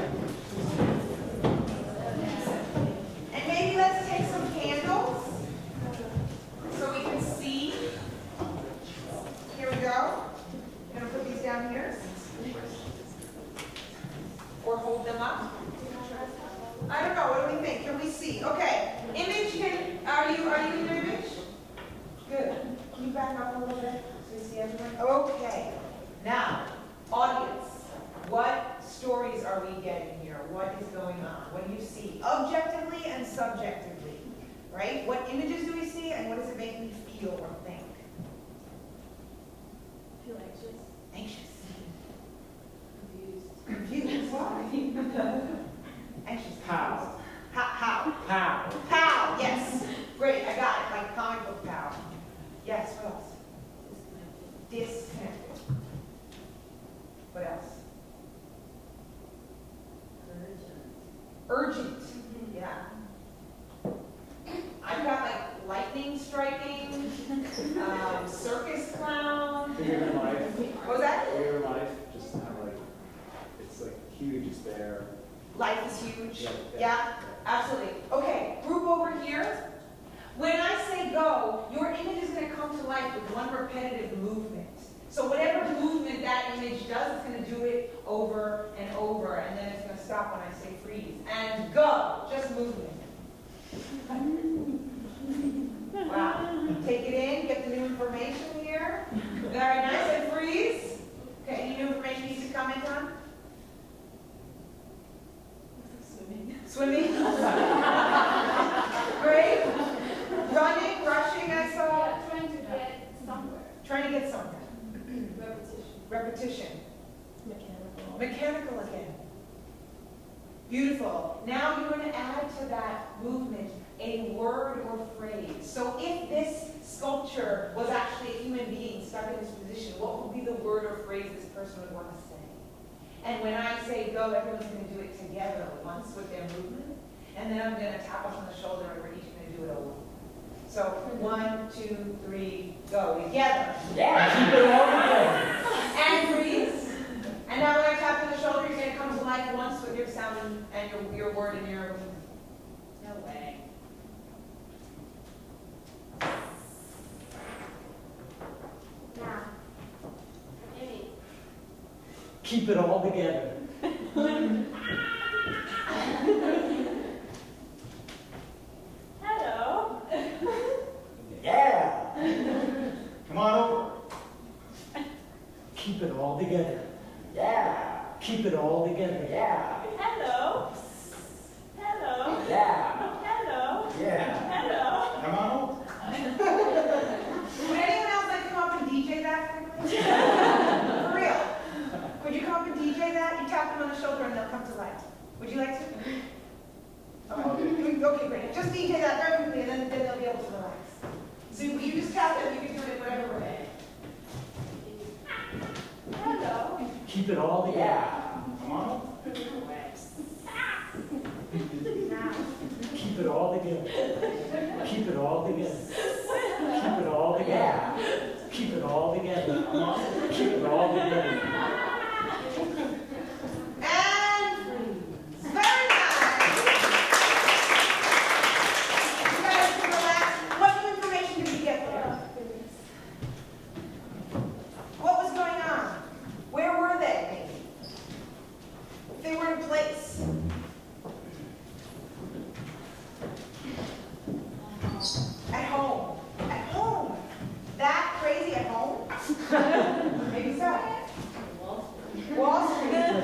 And maybe let's take some candles so we can see. Here we go. I'm going to put these down here. Or hold them up. I don't know. What do we think? Can we see? Okay. Image, are you in your image? Good. Can you back up a little bit so we see everyone? Okay. Now, audience, what stories are we getting here? What is going on? What do you see? Objectively and subjectively, right? What images do we see and what does it make me feel or think? life. What was that? Way of life, just have like, it's like huge, it's there. Life is huge. Yeah. Yeah, absolutely. Okay, group over here. When I say go, your image is going to come to life with one repetitive movement. So whatever movement that image does, it's going to do it over and over, and then it's going to stop when I say freeze. And go, just movement. Wow. Take it in, get the new information here. Very nice, and freeze. Okay, any new information needs to come in, Tom? Swimming. Great. Running, rushing, I saw. Yeah, trying to get somewhere. Trying to get somewhere. Repetition. Repetition. Mechanical. Mechanical again. Beautiful. Now you're going to add to that movement a word or phrase. So if this sculpture was actually a human being stuck in this position, what would be the word or phrase this person would want to say? And when I say go, everyone's going to do it together once with their movement. And then I'm going to tap us on the shoulder and we're each going to do it over. So 1, 2, 3, go. Together. Yeah, keep it all together. And freeze. And now when I tap on the shoulder, you're going to come to life once with your sound and your word and your movement. No way. Now. Amy. Keep it all together. Hello. Yeah. Come on over. Keep it all together. Yeah. Keep it all together. Yeah. Hello. Hello. Yeah. Hello. Yeah. Hello. Come on over. Would anyone else like to come up and DJ that? For real? Would you come up and DJ that? You tap them on the shoulder and they'll come to life. Would you like to? Okay, great. Just DJ that very quickly and then they'll be able to relax. So you just tap them, you can do it whatever way. Hello. Keep it all together. Yeah. Come on over. Keep it all together. Keep it all together. Keep it all together. Yeah. Keep it all together. Come on. Keep it all together. And very nice. You guys can relax. What new information did you get there? What was going on? Where were they? If they were in place. At home. At home. That crazy at home? Maybe so. Wall Street. They're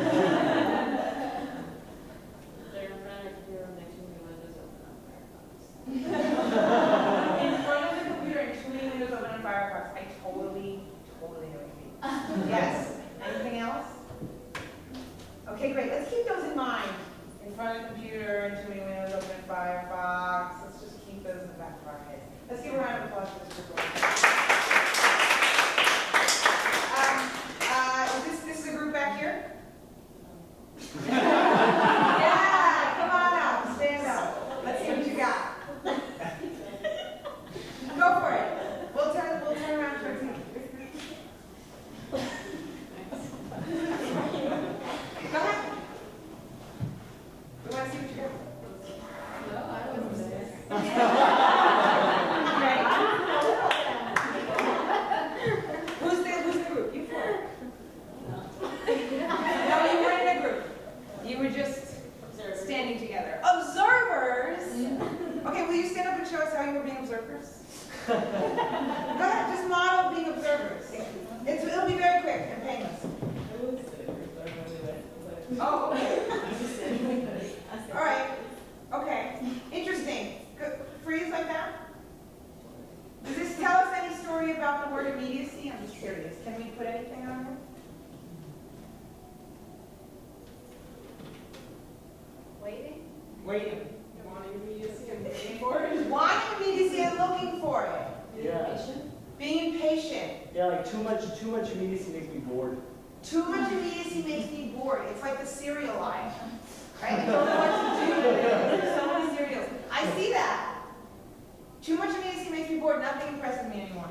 in front of the computer and next to me windows open on Firefox. In front of the computer and too many windows open on Firefox. I totally know what you mean. Yes. Anything else? Okay, great. Let's keep those in mind. In front of the computer and too many windows open in Firefox. Let's just keep those in the back of our heads. Let's give a round of applause for this group. This is a group back here? Yeah, come on up. Stand up. Let's see what you got. Go for it. We'll turn around towards you. Go ahead. We want to see what you got. No, I wasn't there. Who's the group? You four. No, you weren't in a group. You were just standing together. Observers. Okay, will you stand up and show us how you were being observers? Go ahead, just model being observers. It'll be very quick and painless. Oh, okay. All right. Okay. Interesting. Freeze like that? Does this tell us any story about the word immediacy? I'm just curious. Can we put anything on here? Waiting? Waiting. Wanting immediacy and waiting for it? Wanting immediacy and looking for it. Yeah. Being impatient. Yeah, like too much immediacy makes me bored. Too much immediacy makes me bored. It's like the cereal line. Right? I don't know what to do. There's so many cereals. I see that. Too much immediacy makes me bored. Nothing impresses me anymore.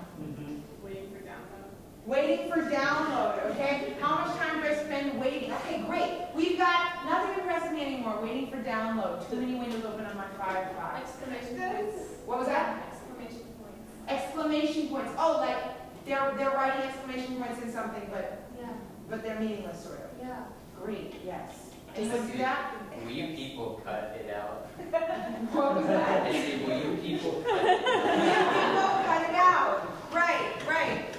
Waiting for downtime. Waiting for download, okay? How much time do I spend waiting? Okay, great. We've got nothing impressing me anymore. Waiting for download. Too many windows open on my Firefox. Exclamation points. What was that? Exclamation points. Exclamation points. Oh, like they're writing exclamation points in something, but they're meaningless, sort of. Yeah. Great. Yes. Anyone do that? Will you people cut it out? What was that? I say, will you people cut it out? Will you people cut it out? Right.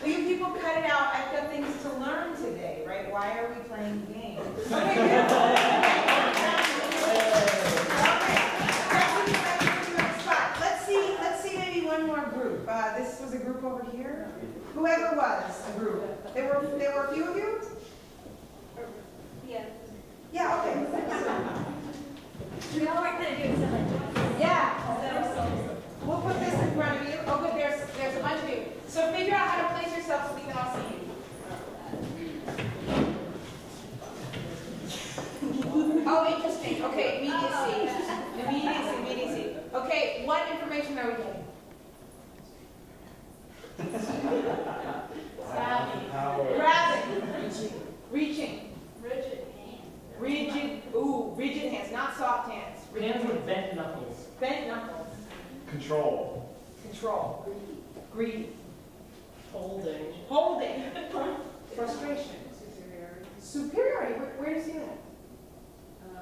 Will you people cut it out? I've got things to learn today, right? Why are we playing games? Okay, good. Let's see maybe one more group. This was a group over here. Whoever was a group. There were a few of you? Yeah. Yeah, okay. We all weren't going to do it so Yeah. We'll put this in front of you. Oh, good. There's a bunch of you. So figure out how to place yourself so we can all see you. Oh, interesting. Okay, immediacy. Okay, what information are we getting? Grabbing. Reaching. Rigid hands, not soft hands. Hands with bent knuckles. Bent knuckles. Control. Greedy. Holding. Frustration. Superiority. Where do you see that? I don't know,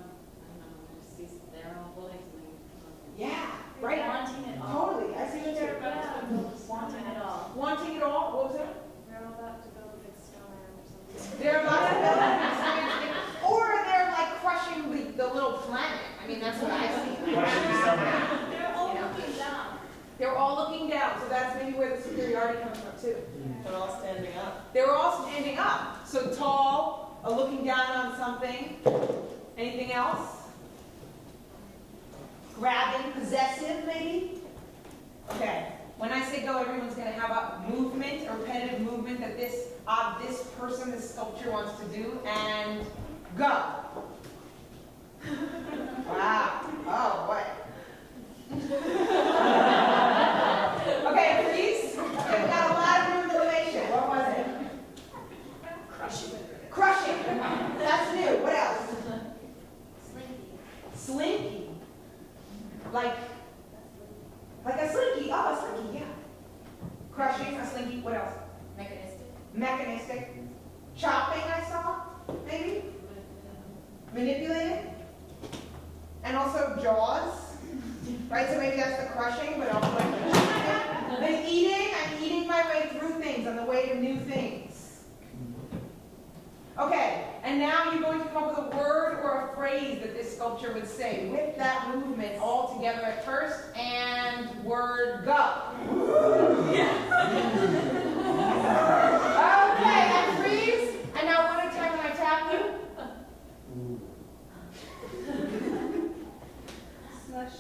they're all holding something. Yeah, right. Wanting it all. Totally. I see what you're Wanting it all. Wanting it all. What was it? They're all about to build a big snowman or something. They're about to build a big snowman. Or they're like crushing the little planet. I mean, that's what I see. They're all looking down. They're all looking down, so that's maybe where the superiority comes from too. They're all standing up. They were all standing up. So tall, looking down on something. Anything else? Grabbing, possessive maybe? Okay. When I say go, everyone's going to have a movement, a repetitive movement that this person, this sculpture wants to do, and go. Wow. Oh, boy. Okay, freeze. We've got a lot of room for innovation. What was it? Crushing. That's new. What else? Slinky. Like a slinky. Oh, a slinky, yeah. Crushing, a slinky. What else? Mechanistic. Chopping, I saw, maybe. Manipulating. And also jaws. Right, so maybe that's the crushing, but also like the chopping. Then eating, I'm eating my way through things on the way to new things. Okay, and now you're going to come up with a word or a phrase that this sculpture would say with that movement all together at first, and word go. Okay, and freeze. And now one at a time when I tap you. Slush.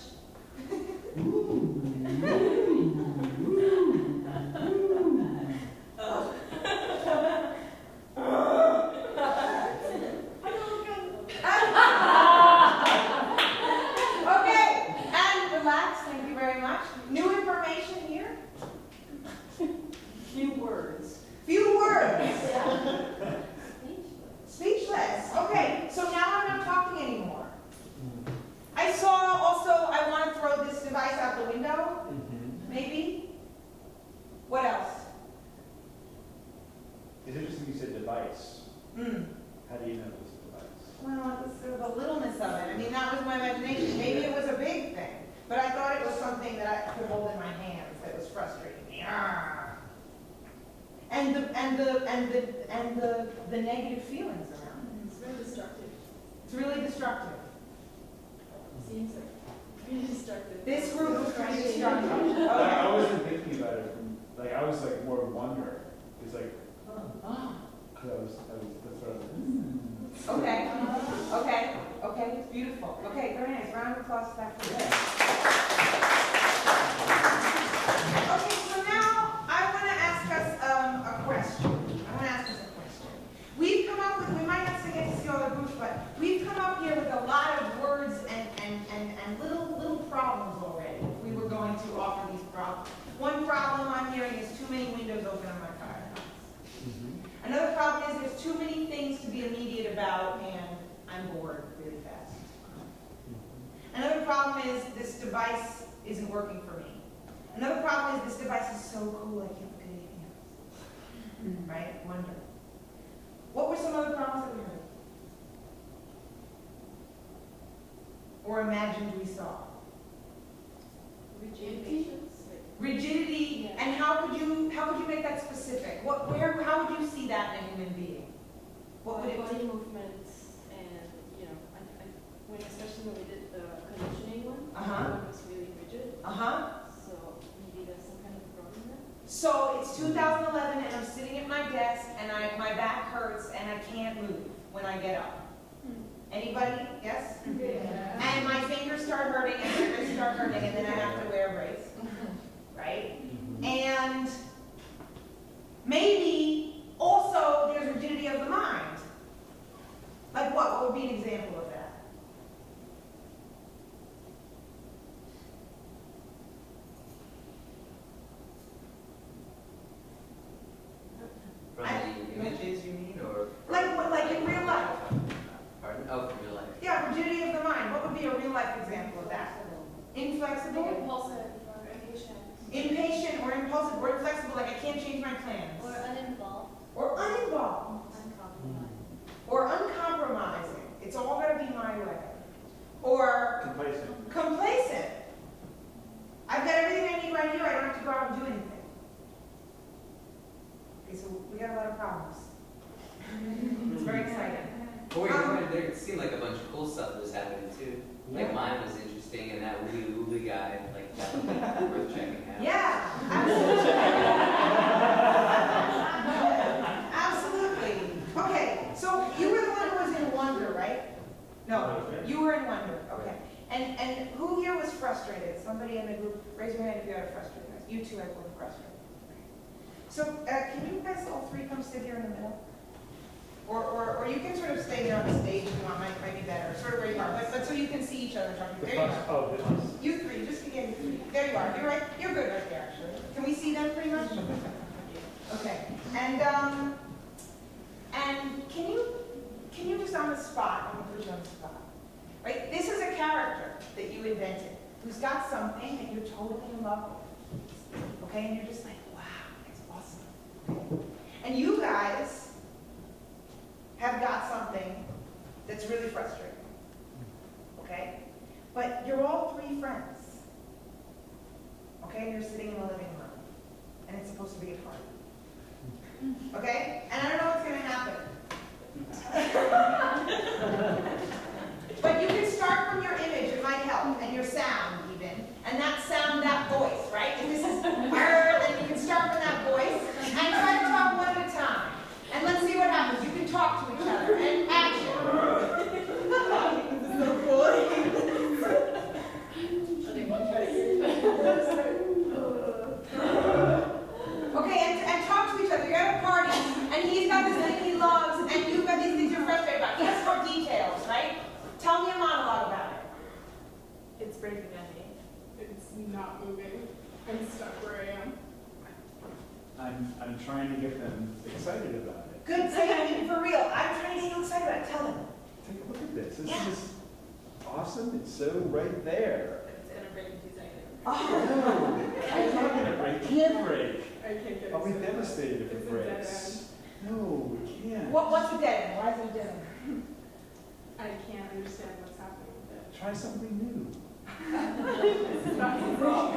Okay, and relax. Thank you very much. New information here. Few words. Speechless. Okay, so now I'm not talking anymore. I saw also, I want to throw this device out the window. Maybe. What else? It's interesting you said device. How do you know it was a device? Well, it was sort of the littleness of it. I mean, that was my imagination. Maybe it was a big thing, but I thought it was something that I could hold in my hands that was frustrating me. And the negative feelings around it. It's very destructive. It's really destructive. Seems like really destructive. This group was pretty destructive. Okay. I wasn't thinking about it from, I was more wonder. It's like, that's what I was Okay, it's beautiful. Okay, very nice. Round of applause back to you. Okay, so now I want to ask us a question. We've come up with, we might not get to see all the groups, but we've come up here with a lot of words and little problems already. If we were going to offer these problems. One problem I'm hearing is too many windows open on my Firefox. about and I'm bored really fast. Another problem is this device isn't working for me. Another problem is this device is so cool I can't look at anything else. Right? Wonder. What were some other problems that we heard? Or imagined we saw? Rigidity, and how could you make that specific? How would you see that in a human being? What would it body be? movements, and especially when we did the conditioning one, Uh-huh. it was really rigid. Uh-huh. So maybe there's some kind of problem there. So it's 2011 and I'm sitting at my desk and my back hurts and I can't move when I get up. Anybody? Yes? Yeah. And my fingers start hurting and my wrists start hurting and then I have to wear a brace. Right? And maybe also there's rigidity of the mind. Like what? What would be an example of that? From the images, you mean, or? Like in real life. Pardon? Oh, from real life. Yeah, rigidity of the mind. What would be a real life example of that? Inflexible? Impulsive or impatient. Impatient or impulsive or inflexible, like I can't change my plans. Or uninvolved. Or uninvolved. Or uncompromising. It's all got to be my way. Or Complacent. complacent. I've got everything I need right here. I don't have to go out and do anything. Okay, so we got a lot of problems. It's very exciting. But wait, there seemed like a bunch of cool stuff that was happening too. Like mine was interesting, and that woolly guy, like that would be worth checking out. Yeah, absolutely. Okay, so you were the one who was in wonder, right? No, you were in wonder. Okay. And who here was frustrated? Somebody in the group, raise your hand if you are frustrated. You two were frustrated. So can you guys all three come sit here in the middle? Or you can sort of stay there on the stage if you want, might be better, sort of where you are, but so you can see each other talking. There you are. Oh, this is. You three, just again, you three. There you are. You're right. You're good right there, actually. Can we see them pretty much? Okay. And can you just on the spot? I'm gonna put you on the spot. Right. This is a character that you invented who's got something that you're totally in love with. Okay, and you're just like, wow, it's awesome. Okay? And you guys have got something that's really frustrating. Okay? But you're all three friends. Okay? And you're sitting in the living room. And it's supposed to be a party. Okay? And I don't know what's going to happen. But you can start from your image, it might help, and your sound even. And that sound, that voice, right? And this is, then you can start from that voice and try to talk one at a time. And let's see what happens. You can talk to each other. And action. This is so cool. Okay, and talk to each other. You're at a party, and he's got this thing he loves, and you've got these things you're frustrated about. He has more details, right? Tell me a monologue about it. It's breaking at me. It's not moving. I'm stuck where I am. I'm trying to get them excited about it. Good, say it for real. I'm trying to get you excited about it. Tell them. Take a look at this. This is awesome. It's so right there. It's gonna break in 2 seconds. Oh. No, it's not gonna break. Can't break. I can't get it. I'll be devastated if it It's a dead breaks. No, we can't. What's a dead end? Why is it a dead end? I can't understand what's happening with it. Try something new. This is not wrong.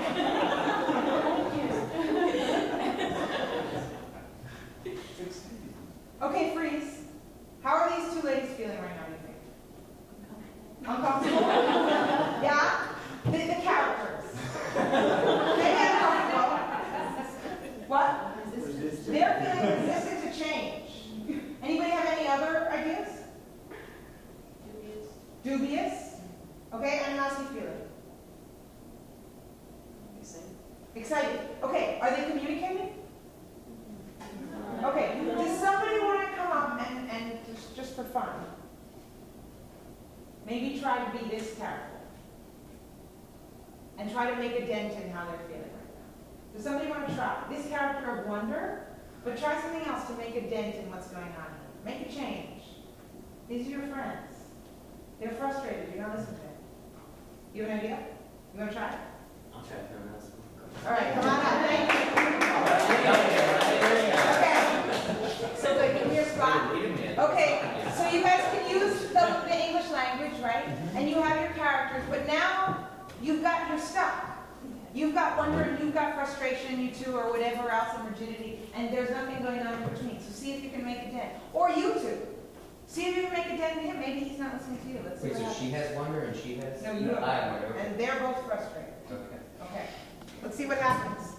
Okay, freeze. How are these two ladies feeling right now, do you think? Uncomfortable? Yeah? The characters. Maybe uncomfortable. What? They're feeling resistant to change. Anybody have any other ideas? Dubious. Okay, and how's he feeling? Excited. Okay, are they communicating? Okay, does somebody want to come up and just for fun, maybe try to be this character and try to make a dent in how they're feeling right now? Does somebody want to try this character of wonder, but try something else to make a dent in what's going on here? Make a change. These are your friends. They're frustrated. You're not listening to them. You have an idea? You want to try? I'll try to film this. All right, come on up. Thank you. Okay. So good. Give me your spot. Okay. So you guys can use the English language, right? And you have your characters, but now you've got your stuff. You've got wonder, and you've got frustration, you two, or whatever else, and rigidity, and there's nothing going on in between. So see if you can make a dent. Or you two. See if you can make a dent in him. Maybe he's not listening to you. Let's see. Wait, what so happens. she has wonder and she has... No, you have I have wonder. and they're both frustrated. Okay. Okay. Let's see what happens.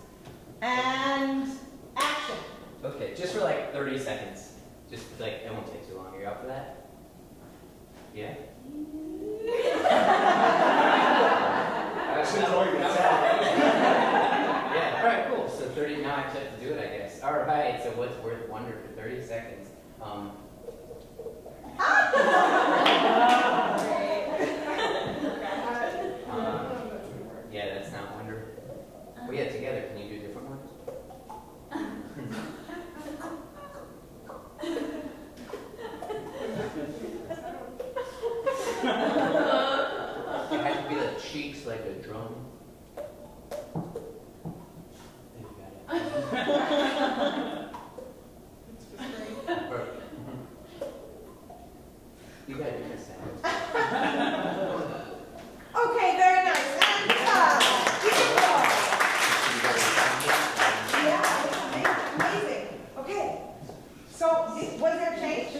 And action. Okay, just for like 30 seconds. Just like, it won't take too long. Are you up for that? Yeah? Yeah, alright, cool. So 30, now I actually have to do it, I guess. Alright, so what's worth wonder for 30 seconds? Yeah, that's not wonder. Well, yeah, together, can you do different ones? It has to be like cheeks like a drum. Perfect. You got different sounds. Okay, very nice. And you can go. Yeah, amazing. Okay. So, was there change?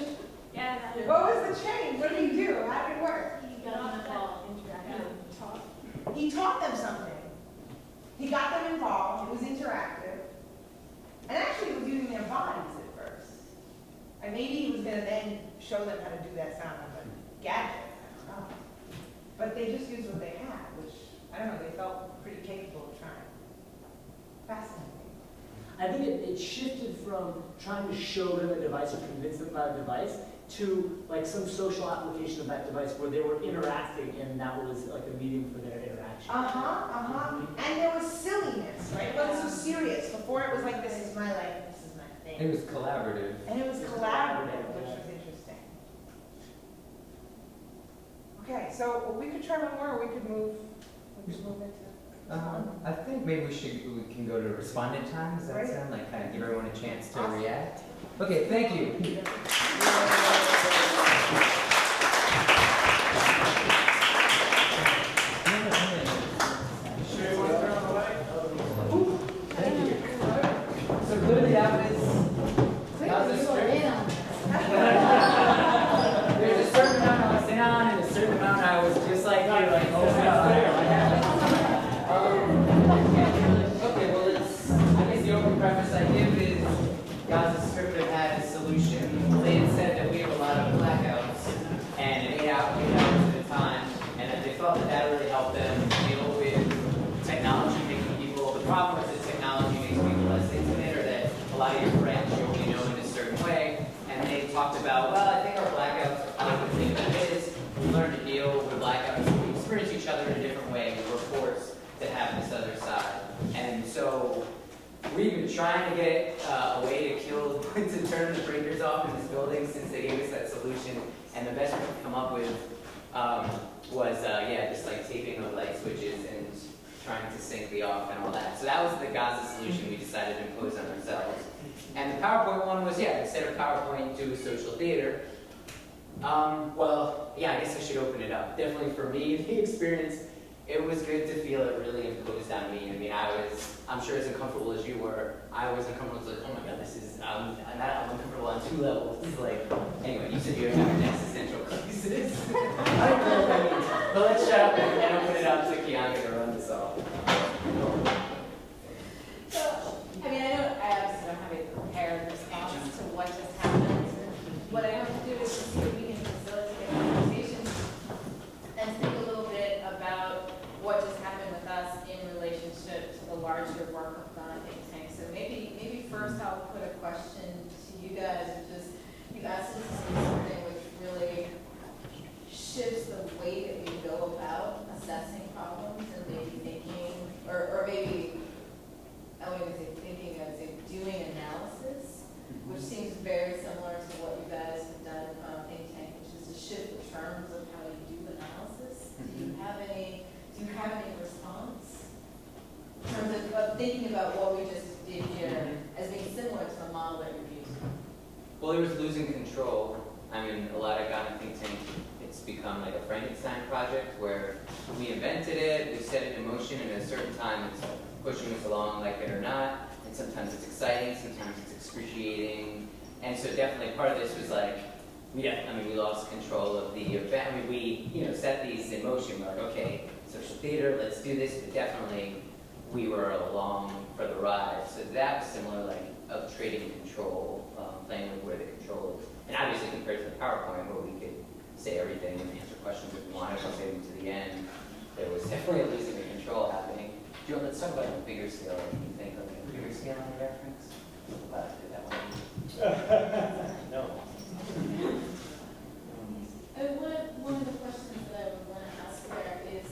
Yeah. What was the change? What did he do? How did it work? He got on the ball, interactive, talk. He taught them something. He got them involved. It was interactive. And actually, he was using their bodies at first. And maybe he was going to then show them how to do that sound on a gadget. I don't know. But they just used what they had, which, I don't know, they felt pretty capable of trying. Fascinating. I think it shifted from trying to show them a device or convince them about a device to like some social application of that device where they were interacting and that was like a medium for their interaction. And there was silliness, right? It wasn't so serious. Before it was like, this is my life, this is my thing. It was collaborative. And it was collaborative, which was interesting. Okay, so we could try one more, or we could move into... I think maybe we can go to respondent time. Does that sound like kind of give everyone a chance to react? Okay, thank you. So clearly that was a script. There's a certain amount I was down and a certain amount I was just like, here, like, oh my God. Okay, well, I guess the open preface I give is God's script had a solution. They had said that we have a lot of blackouts and 8 hours at a time, and that they felt that that really helped them deal with technology making people. The problem was that technology makes people less intimate, or that a lot of your friends you only know in a certain way. And they talked about, well, I think our blackouts are kind of the thing that it is. We learn to deal with blackouts. We experience each other in a different way. We're forced to have this other side. And so we've been trying to get a way to turn the breakers off in this building since they gave us that solution. And the best we could come up with was, just like taping the light switches and trying to sync the off and all that. So that was the Gaza solution we decided to impose on ourselves. And the PowerPoint one was, instead of PowerPoint, do social theater. I guess I should open it up. Definitely for me, the experience, it was good to feel it really imposed on me. I mean, I'm sure as uncomfortable as you were, I was uncomfortable. It's like, oh my God, I'm uncomfortable on 2 levels. It's like, anyway, you said you were having existential crisis. I don't know what that means. But let's shut up and open it up to Kiana to run this off. So, I obviously don't have a prepared response to what just happened. What I want to do is to see if we can facilitate a conversation and think a little bit about what just happened with us in relationship to the larger work of Ghana ThinkTank. So maybe first I'll put a question to you guys, which is, you asked us to do something which really shifts the way that we go about assessing problems and maybe thinking, or maybe, I wouldn't say thinking, I would say doing analysis, which seems very similar to what you guys have done, think thinking about what we just did here as being similar to the model that you're using. Well, it was losing control. I mean, a lot of Ghana ThinkTank, it's become like a Frankenstein project where we invented it, we set it in motion, and at a certain time it's pushing us along like it or not. And sometimes it's exciting, sometimes it's excruciating. And so definitely part of this was like, we lost control of the event. I mean, we, set these in motion. We're like, okay, social theater, let's do this. But definitely, we were along for the ride. So that was similar, like, of trading control, playing with where the control is. And obviously, compared to the PowerPoint, where we could say everything and answer questions if we wanted, or save them to the end, there was definitely a losing of control happening. Joe, let's talk about the bigger scale. Can you think of a bigger scale on the reference? Did that one? No. One of the questions that I would want to ask there is,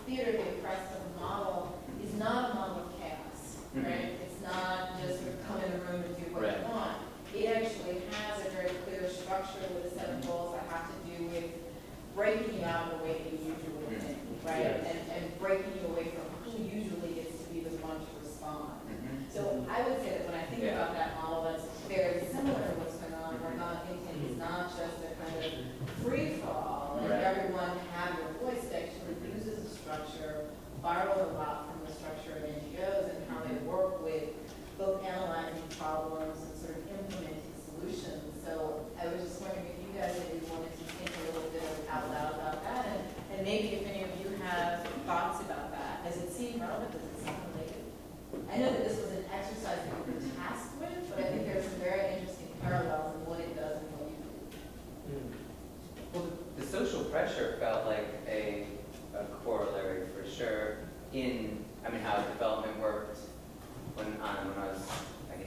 theater, the oppressive model, is not a model of chaos, right? It's not just sort of come in the room and do what you want. It actually has a very clear structure with a set of goals that have to do with breaking you out of the way that you usually think, right? And breaking you away from who usually gets to be the one to respond. So I would say that when I think about that model, that's very similar to what's going on, where Ghana ThinkTank is not just a kind of free-for-all, and everyone have your voice, that actually uses a structure, borrows a lot from the structure of NGOs and how they work with both analyzing problems and sort of implementing solutions. So I was just wondering if you guys maybe wanted to think a little bit out loud about that, and maybe if any of you have thoughts about that. Does it seem relevant? Does it seem related? I know that this was an exercise that you were tasked with, but I think there are some very interesting parallels in what it does and what you do. Well, the social pressure felt like a corollary for sure in, how development worked when I was,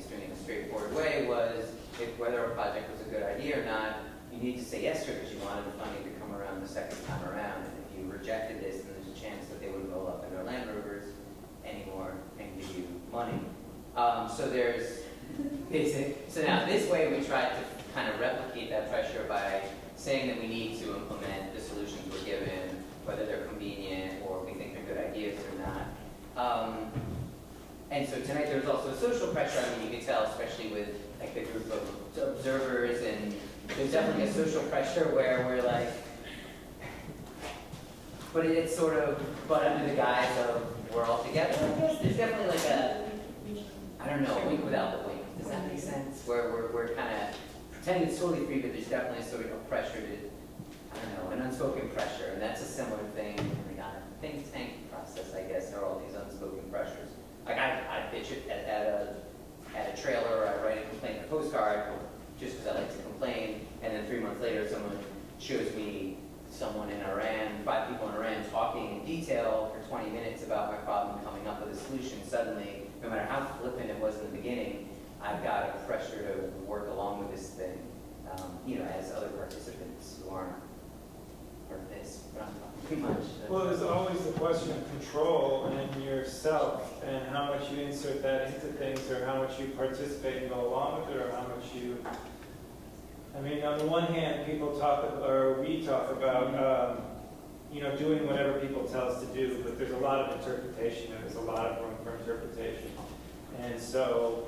doing it in a straightforward way was if whether a project was a good idea or not, you need to say yes to it because you wanted the funding to come around the second time around. And if you rejected this, then there's a chance that they wouldn't roll up in their Land Rovers anymore and give you money. So there's basic. So now this way we tried to kind of replicate that pressure by saying that we need to implement the solutions we're given, whether they're convenient or we think they're good ideas or not. And so tonight there's also a social pressure. You could tell, especially with like the group of observers, and there's definitely a social pressure where we're like, but it's sort of, but under the guise of we're all together, I guess. There's definitely like a, I don't know, a wink without the wink. Does that make sense? Where we're kind of pretending it's totally free, but there's definitely a sort of pressure to, I don't know, an unspoken pressure. And that's a similar thing in the Ghana ThinkTank process, I guess. There are all these unspoken pressures. Like I pitch it at a trailer, or I write a complaint in a postcard just because I like to complain, and then 3 months later someone shows me someone in Iran, 5 people in Iran talking in detail for 20 minutes about my problem, coming up with a solution. Suddenly, no matter how flippant it was in the beginning, I've got a pressure to work along with this thing, as other participants who aren't part of this, but I'm talking too much. Well, there's always the question of control and yourself, and how much you insert that into things, or how much you participate and go along with it, or how much you. On the one hand, people talk, or we talk about, doing whatever people tell us to do, but there's a lot of interpretation, and there's a lot of room for interpretation, and so.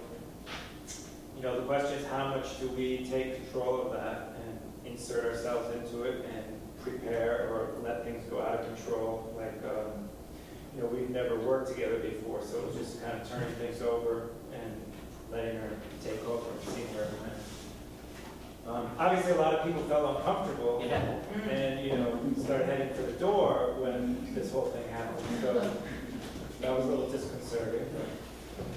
The question is, how much do we take control of that and insert ourselves into it and prepare or let things go out of control? Like, we've never worked together before, so it was just kind of turning things over and letting her take over and seeing where we went. Obviously, a lot of people felt uncomfortable and, started heading for the door when this whole thing happened. So that was a little disconcerting.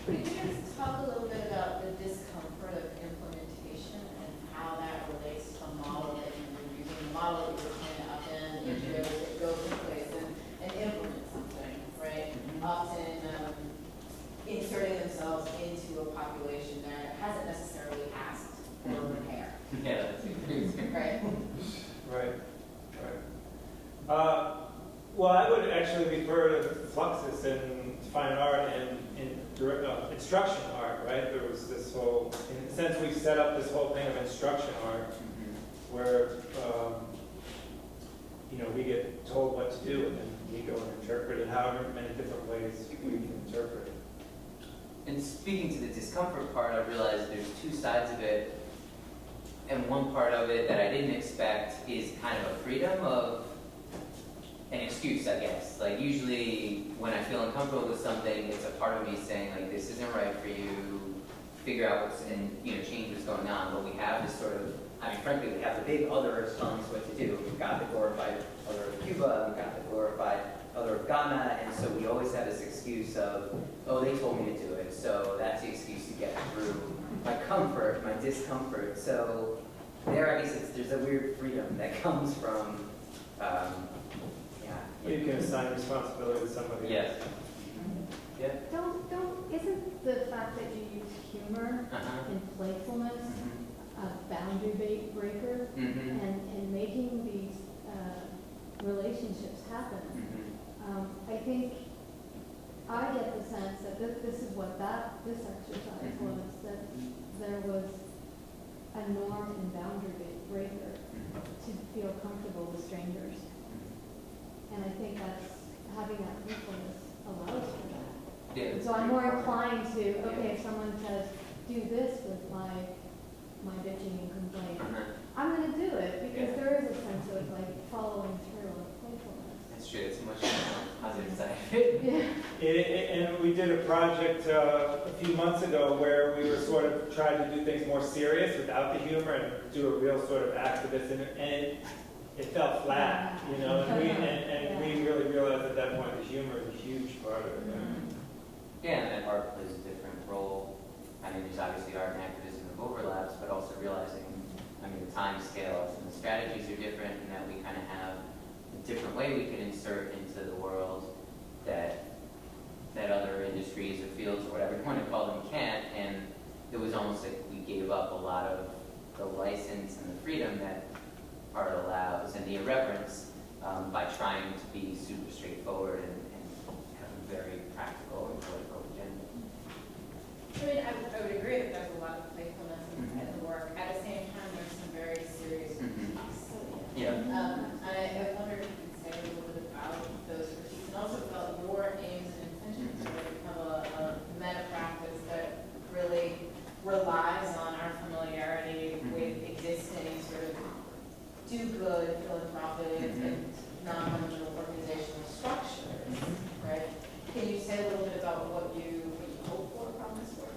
Could you guys talk a little bit about the discomfort of implementation and how that relates to a model that you were using, the model that you were trying to upend, NGOs that go to place and implement something, right? Often inserting themselves into a population that hasn't necessarily asked for repair. Yeah, that's right. Right. Well, I would actually refer to Fluxus and fine art and instruction art, right? There was this whole, in a sense, we set up this whole thing of instruction art where, we get told what to do and then we go and interpret it however many different ways we can interpret it. And speaking to the discomfort part, I realized there's two sides of it. And one part of it that I didn't expect is kind of a freedom of an excuse, I guess. Like usually when I feel uncomfortable with something, it's a part of me saying like, this isn't right for you, figure out what's, and change what's going on. But we have this sort of, I mean, frankly, we have the big other telling us what to do. We've got the glorified other of Cuba, we've got the glorified other of Ghana, and so we always have this excuse of, oh, they told me to do it, so that's the excuse to get through my comfort, my discomfort. So there, I guess there's a weird freedom that comes from, You can assign responsibility to somebody. Yes. Yeah. Isn't the fact that you use humor and playfulness a boundary breaker and making these relationships happen? I think I get the sense that this is what this exercise was, that there was a norm and boundary breaker to feel comfortable with strangers. And I think that's, having that playfulness allows for that. Yeah. And so I'm more inclined to, okay, if someone says, do this with my bitching and complaining, I'm going to do it, because there is a sense of like following through on playfulness. That's true, it's much more positive side of it. And we did a project a few months ago where we were sort of trying to do things more serious without the humor and do a real sort of activist, and it felt flat, and we really realized at that point the humor is a huge part of it. Yeah, and art plays a different role. I mean, there's obviously art and activism of overlaps, but also realizing, the time scales and the strategies are different, and that we kind of have a different way we can insert into the world that other industries or fields or whatever you want to call them can't. And it was almost like we gave up a lot of the license and the freedom that art allows and the irreverence by trying to be super straightforward and have a very practical and political agenda. I would agree that there's a lot of playfulness in the work. At the same time, there's some very serious critiques. Yeah. And I wonder if you could say a little bit about those critiques, and also about your aims and intentions to become a meta practice that really relies on our familiarity with existing sort of do-good, philanthropic, and non-governmental organizational structures, right? Can you say a little bit about what you hope for from this work?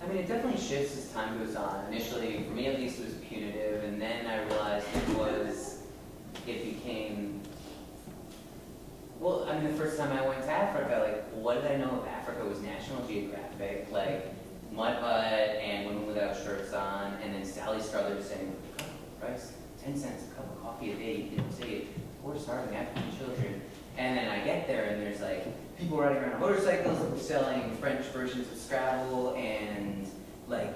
I mean, it definitely shifts as time goes on. Initially, for me at least, it was punitive, and then I realized it became, well, the first time I went to Africa, like, what did I know of Africa was National Geographic, like, Mud Hut, and Women Without Shirts On, and then Sally Struthers saying, price, 10 cents a cup of coffee a day, you didn't save poor starving African children. And then I get there and there's like people riding around on motorcycles selling French versions of Scrabble, and like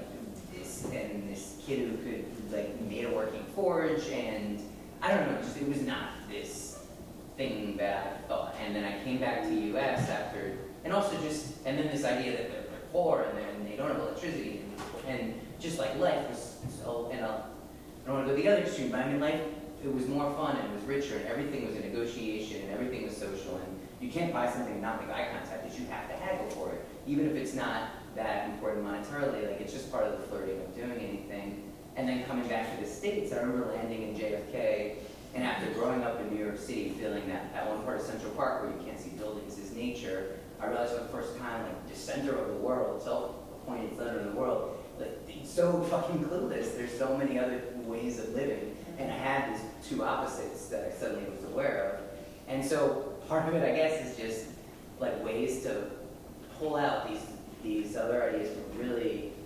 this kid who could like made a working forge, and I don't know, just it was not this thing that I thought. And then I came back to the US after, and also and then this idea that they're poor and they don't have electricity, and just like life was so, and I don't want to go the other extreme, but life, it was more fun and it was richer, and everything was a negotiation and everything was social, and you can't buy something and not make eye contact, because you have to haggle for it, even if it's not that important monetarily. Like, it's just part of the flirting of doing anything. And then coming back to the States, I remember landing in JFK, and after growing up in New York City, feeling that one part of Central Park where you can't see buildings is nature, I realized for the first time, like, the center of the world, self-appointed center of the world, like, it's so fucking clueless. There's so many other ways of living, and I had these two opposites that I suddenly was aware of. And so part of it, I guess, is just like ways to pull out these other ideas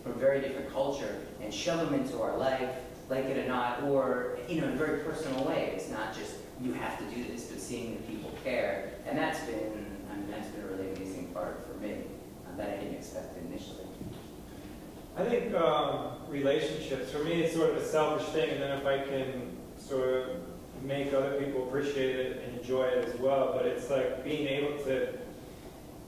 from very different culture and shove them into our life, like it or not, or in a very personal way. It's not just you have to do this, but seeing that people care, and that's been a really amazing part for me that I didn't expect initially. I think relationships, for me, it's sort of a selfish thing, and then if I can sort of make other people appreciate it and enjoy it as well, but it's like being able to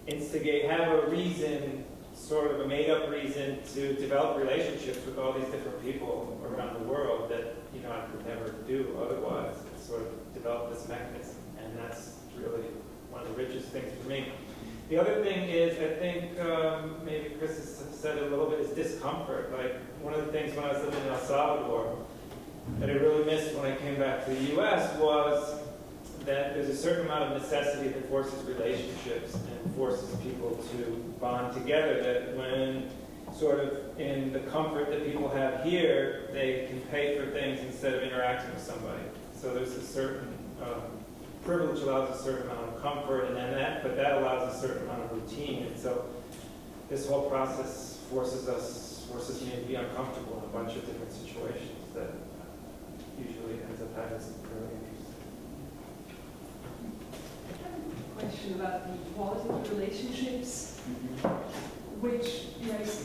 instigate, have a reason, sort of a made-up reason to develop relationships with all these different people around the world that, I could never do otherwise. It's sort of develop this mechanism, and that's really one of the richest things for me. The other thing is, I think maybe Chris has said it a little bit, is discomfort. Like one of the things when I was living in El Salvador that I really missed when I came back to the US was that there's a certain amount of necessity that forces relationships and forces people to bond together, that when sort of in the comfort that people have here, they can pay for things instead of interacting with somebody. So there's a certain privilege allows a certain amount of comfort, and then but that allows a certain amount of routine. And so this whole process forces me to be uncomfortable in a bunch of different situations that usually ends up having some really interesting. Question about the quality of relationships, which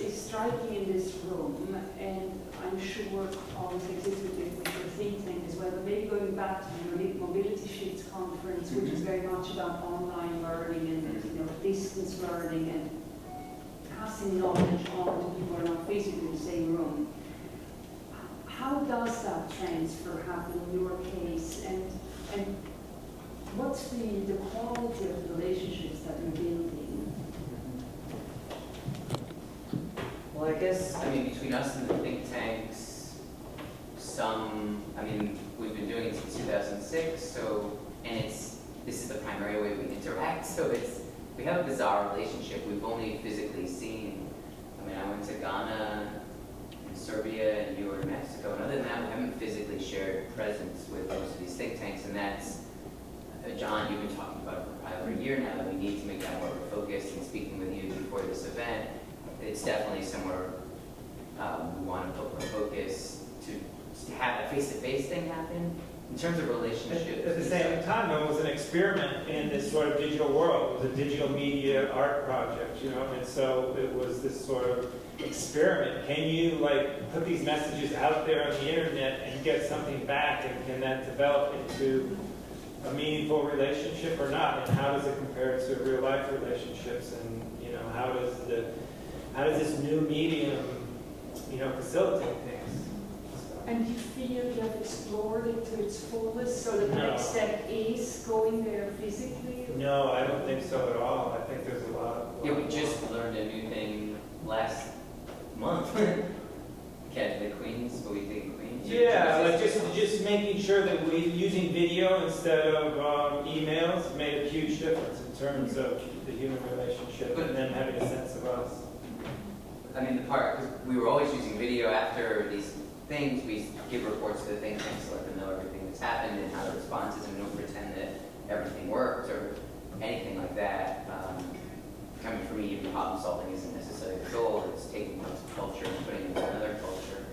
is striking in this room, and I'm sure always exists with the think tank as well. But maybe going back to the Mobility Shifts conference, which is very much about online learning and distance learning and passing knowledge on to people who are not physically in the same room. How does that transfer happen in your case, and what's the quality of the relationships that you're building? Well, I guess, between us and the think tanks, we've been doing it since 2006, this is the primary way we interact, so we have a bizarre relationship. We've only physically seen, I went to Ghana and Serbia and you were in Mexico, and other than that, we haven't physically shared presence with most of these think tanks, and that's, John, you've been talking about it for probably over a year now, that we need to make that more of a focus, and speaking with you before this event, it's definitely somewhere we want to put more focus to have a face-to-face thing happen. In terms of relationships. At the same time, it was an experiment in this sort of digital world. It was a digital media art project, and so it was this sort of experiment. Can you put these messages out there on the internet and get something back, and can that develop into a meaningful relationship or not? And how does it compare to real life relationships? And how does this new medium facilitate things? And you feel you have explored it to its fullest, so the next step is going there physically? No, I don't think so at all. I think there's a lot. Yeah, we just learned a new thing last month. The Queens, what we did in Queens. Yeah, just making sure that we're using video instead of emails made a huge difference in terms of the human relationship and then having a sense of us. Because we were always using video after these things, we give reports to the think tanks to let them know everything that's happened and how the response is, and don't pretend that everything worked or anything like that. For me, even problem solving isn't necessarily the goal. It's taking one culture and putting it into another culture.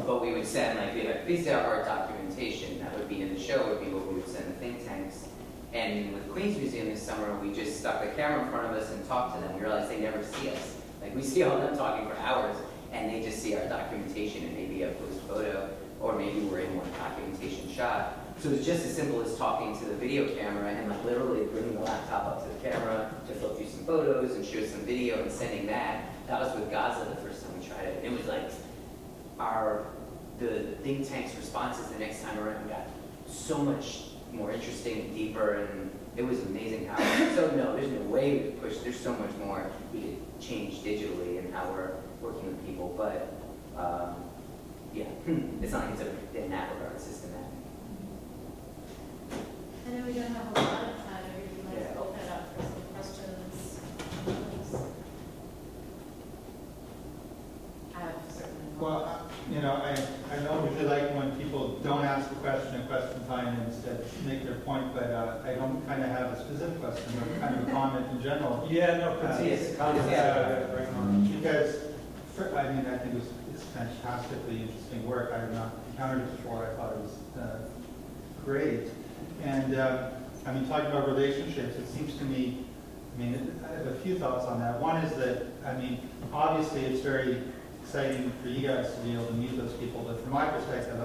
But we would send, these are our documentation that would be in the show, would be what we would send the think tanks. And with Queens Museum this summer, we just stuck the camera in front of us and talked to them. We realized they never see us. We see all of them talking for hours, and they just see our documentation and maybe a post photo, or maybe we're in one documentation shot. So it's just as simple as talking to the video camera and literally bringing the laptop up to the camera to flip through some photos and show some video and sending that. That was with Gaza the first time we tried it. It was the think tank's responses the next time around got so much more interesting and deeper, and it was amazing how. So no, there's no way we could push. There's so much more we could change digitally in how we're working with people, but it's not like it's in that regard, it's systematic. I know we don't have a lot of time. Maybe let's open it up for some questions. I have certainly. Well, I don't usually like when people don't ask a question time and instead make their point, but I don't kind of have a specific question, but kind of a comment in general. Yeah, no, please. Because, I think it's fantastically interesting work. I have not encountered it before. I thought it was great. And talking about relationships, it seems to me, I have a few thoughts on that. One is that, obviously it's very exciting for you guys to be able to meet those people, but from my perspective,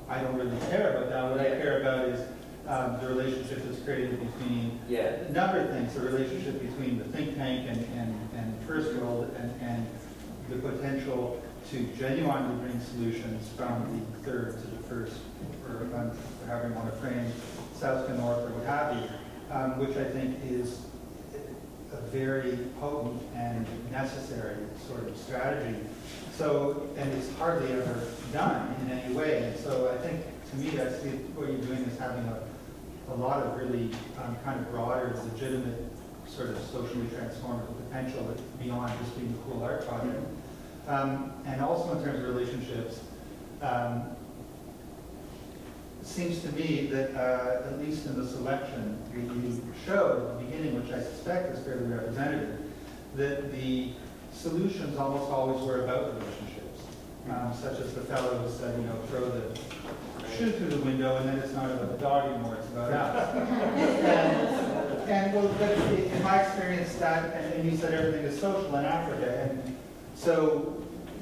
I don't really care about that. What I care about is the relationship that's created between a number of things, the relationship between the think tank and the first world, and the potential to genuinely bring solutions from the third to the first, or however you want to frame, south to north, or what have you, which I think is a very potent and necessary sort of strategy. So, and it's hardly ever done in any way. And so I think, to me, I see what you're doing is having a lot of really kind of broader, legitimate, sort of socially transformative potential beyond just being a cool art project. And also in terms of relationships, it seems to me that, at least in the selection that you showed at the beginning, which I suspect is fairly representative, that the solutions almost always were about relationships, such as the fellow who said, throw the shoe through the window, and then it's not about the dog anymore, it's about us. and well, but in my experience, that, and you said everything is social in Africa, and so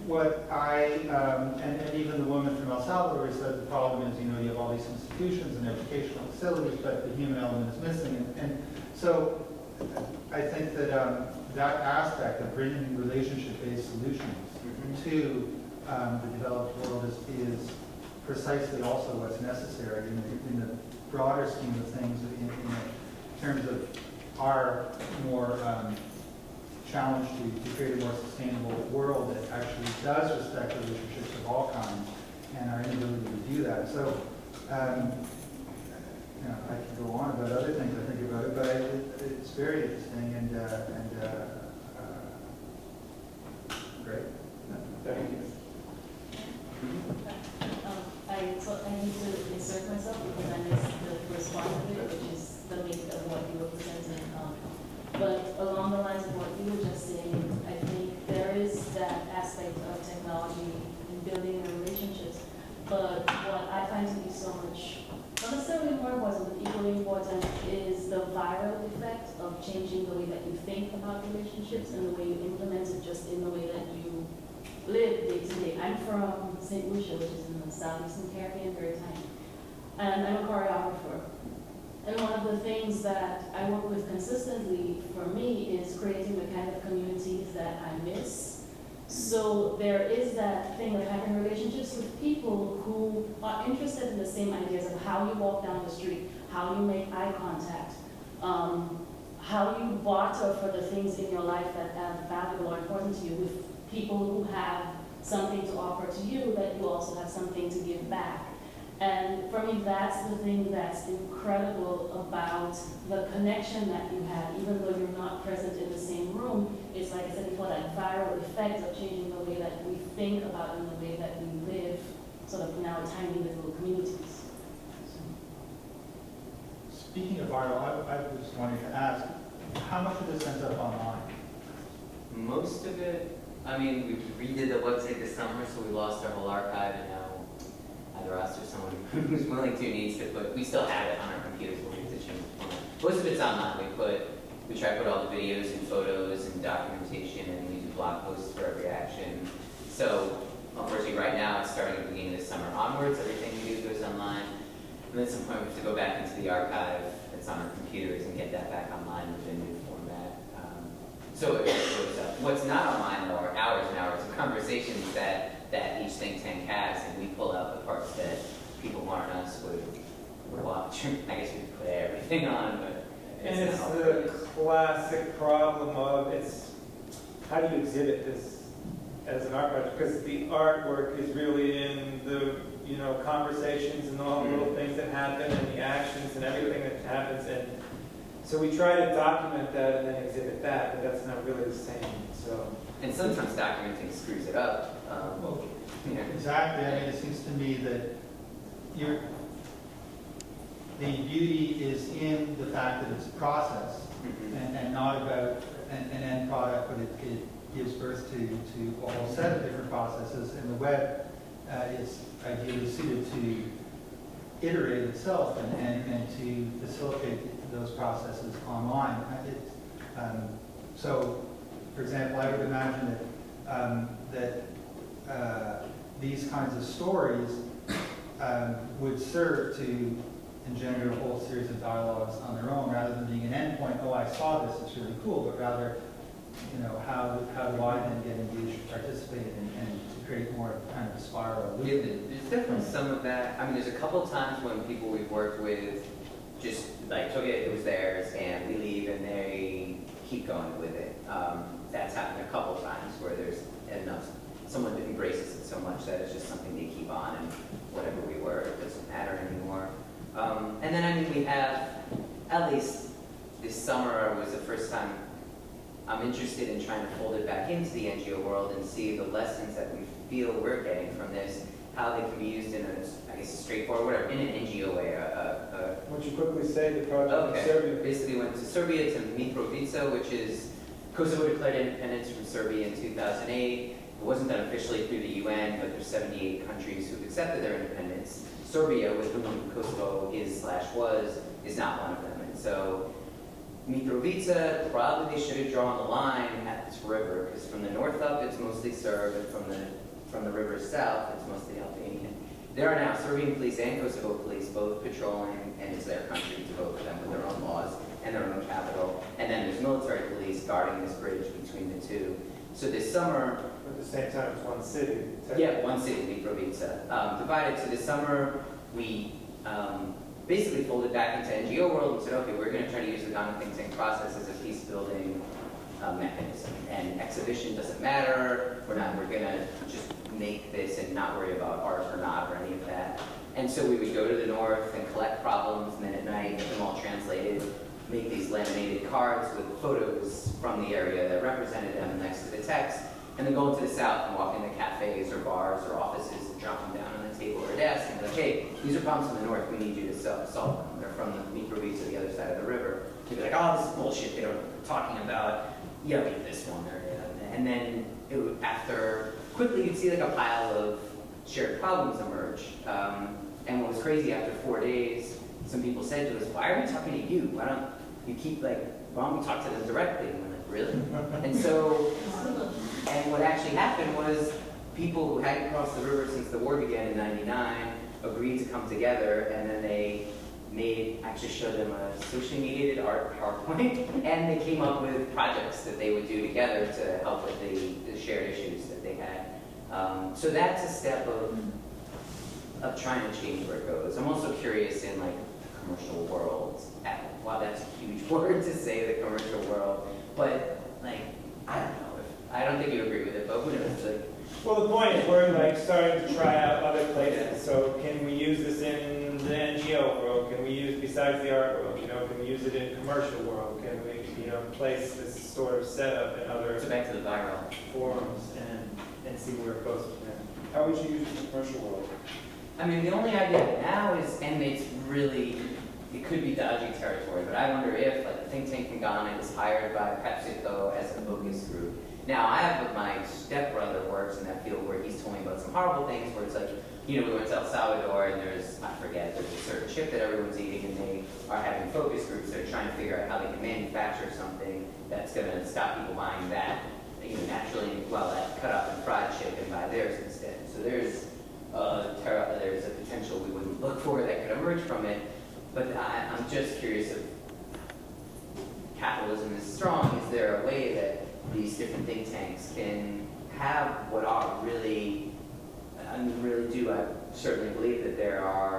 what and even the woman from El Salvador said the problem is, you have all these institutions and educational facilities, but the human element is missing. And so I think that that aspect of bringing relationship-based solutions to the developed world is precisely also what's necessary in the broader scheme of things in terms of our more challenge to create a more sustainable world that actually does respect relationships of all kinds and our inability to do that. So, I can go on about other things I think about it, but it's very interesting and great. Thank you. I need to insert myself because I missed the first part of it, which is the meat of what you were presenting. But along the lines of what you were just saying, I think there is that aspect of technology in building relationships. But what I find to be so much, not necessarily more important, but equally important, is the viral effect of changing the way that you think about relationships and the way you implement it just in the way that you live day to day. I'm from St. Lucia, which is in the southeastern Caribbean, very tiny. And I'm a choreographer. And one of the things that I work with consistently for me is creating the kind of communities that I miss. So there is that thing of having relationships with people who are interested in the same ideas of how you walk down the street, how you make eye contact, how you barter for the things in your life that are valuable or important to you with people who have something to offer to you that you also have something to give back. And for me, that's the thing that's incredible about the connection that you have, even though you're not present in the same room. It's like I said before, that viral effect of changing the way that we think about and the way that we live, sort of in our tiny little communities. Speaking of viral, I was wanting to ask, how much of this ends up online? Most of it, we redid the website this summer, so we lost our whole archive, and now either us or someone who's willing to needs to put, we still have it on our computers, we'll need to change the format. Most of it's online. We try to put all the videos and photos and documentation, and we do blog posts for every action. So, unfortunately, right now, it's starting at the beginning of the summer onwards, everything we do goes online. And then at some point, we have to go back into the archive that's on our computers and get that back online with a new format. So it goes up. What's not online, though, are hours and hours of conversations that each think tank has, and we pull out the parts that people who aren't us would watch. I guess we could put everything on, but it's the classic problem of how do you exhibit this as an art project? Because the artwork is really in the conversations and all the little things that happen and the actions and everything that happens, and so we try to document that and then exhibit that, but that's not really the same. So. And sometimes documenting screws it up. Exactly. It seems to me that the beauty is in the fact that it's a process and not about an end product, but it gives birth to a whole set of different processes. And the web is ideally suited to iterate itself and to facilitate those processes online. So, for example, I would imagine that these kinds of stories would serve to engender a whole series of dialogues on their own, rather than being an endpoint. Oh, I saw this; it's really cool. But rather, how do I then get engaged, participate, and to create more kind of a spiral loop? Yeah, there's definitely some of that. There's a couple times when people we've worked with just like took it was theirs, and we leave, and they keep going with it. That's happened a couple times where there's enough, someone embraces it so much that it's just something they keep on, and whatever we were, it doesn't matter anymore. And then, I mean, we have, at least this summer was the first time I'm interested in trying to fold it back into the NGO world and see the lessons that we feel we're getting from this, how they can be used in a, I guess, a straightforward, whatever, in an NGO way. Why don't you quickly say the project in Serbia? Basically went to Serbia, to Mitrovica, which is, Kosovo declared independence from Serbia in 2008. It wasn't done officially through the UN, but there's 78 countries who've accepted their independence. Serbia, with whom Kosovo is/was, is not one of them. And so Mitrovica, probably they should have drawn the line at this river, because from the north up it's mostly Serb, and from the river south it's mostly Albanian. There are now Serbian police and Kosovo police both patrolling, and it's their country to vote for them with their own laws and their own capital. And then there's military police guarding this bridge between the two. So this summer, at the same time, it's one city. Yeah, one city, Mitrovica. Divided. So this summer, we basically folded back into NGO world and said, okay, we're going to try to use the Ghana ThinkTank process as a peace-building mechanism. And exhibition doesn't matter. We're going to just make this and not worry about art or not or any of that. And so we would go to the north and collect problems, and then at night get them all translated, make these laminated cards with photos from the area that represented them next to the text, and then go into the south and walk into cafes or bars or offices and drop them down on the table or desk and be like, hey, these are problems from the north, we need you to solve them. They're from the Mitrovica, the other side of the river. You'd be like, oh, this is bullshit, they don't know what they're talking about. Yeah, we have this one. And then it would, after, quickly you'd see like a pile of shared problems emerge. And what was crazy, after 4 days, some people said to us, why are we talking to you? Why don't we talk to them directly? And we're like, really? And so, and what actually happened was people who hadn't crossed the river since the war began in '99 agreed to come together, and then they actually showed them a socially mediated art PowerPoint, and they came up with projects that they would do together to help with the shared issues that they had. So that's a step of trying to change where it goes. I'm also curious in like the commercial world. Wow, that's a huge word to say, the commercial world. But like, I don't know I don't think you agree with it, but who knows? Like, well, the point is we're like starting to try out other places. So can we use this in the NGO world? Can we use, besides the art world, can we use it in commercial world? Can we, place this sort of setup in other back to the viral forums and see where it goes from there? How would you use it in the commercial world? I mean, the only idea now is, and it's really, it could be dodgy territory, but I wonder if, like, the Think Tank in Ghana is hired by PepsiCo as a focus group. Now, I have, my stepbrother works in that field where he's told me about some horrible things where it's like, we went to El Salvador and there's a certain chip that everyone's eating, and they are having focus groups that are trying to figure out how they can manufacture something that's going to stop people buying that, naturally, that cut up and fried chip and buy theirs instead. So there's a potential we wouldn't look for that could emerge from it. But I'm just curious if capitalism is strong. Is there a way that these different think tanks can have what are really, I certainly believe that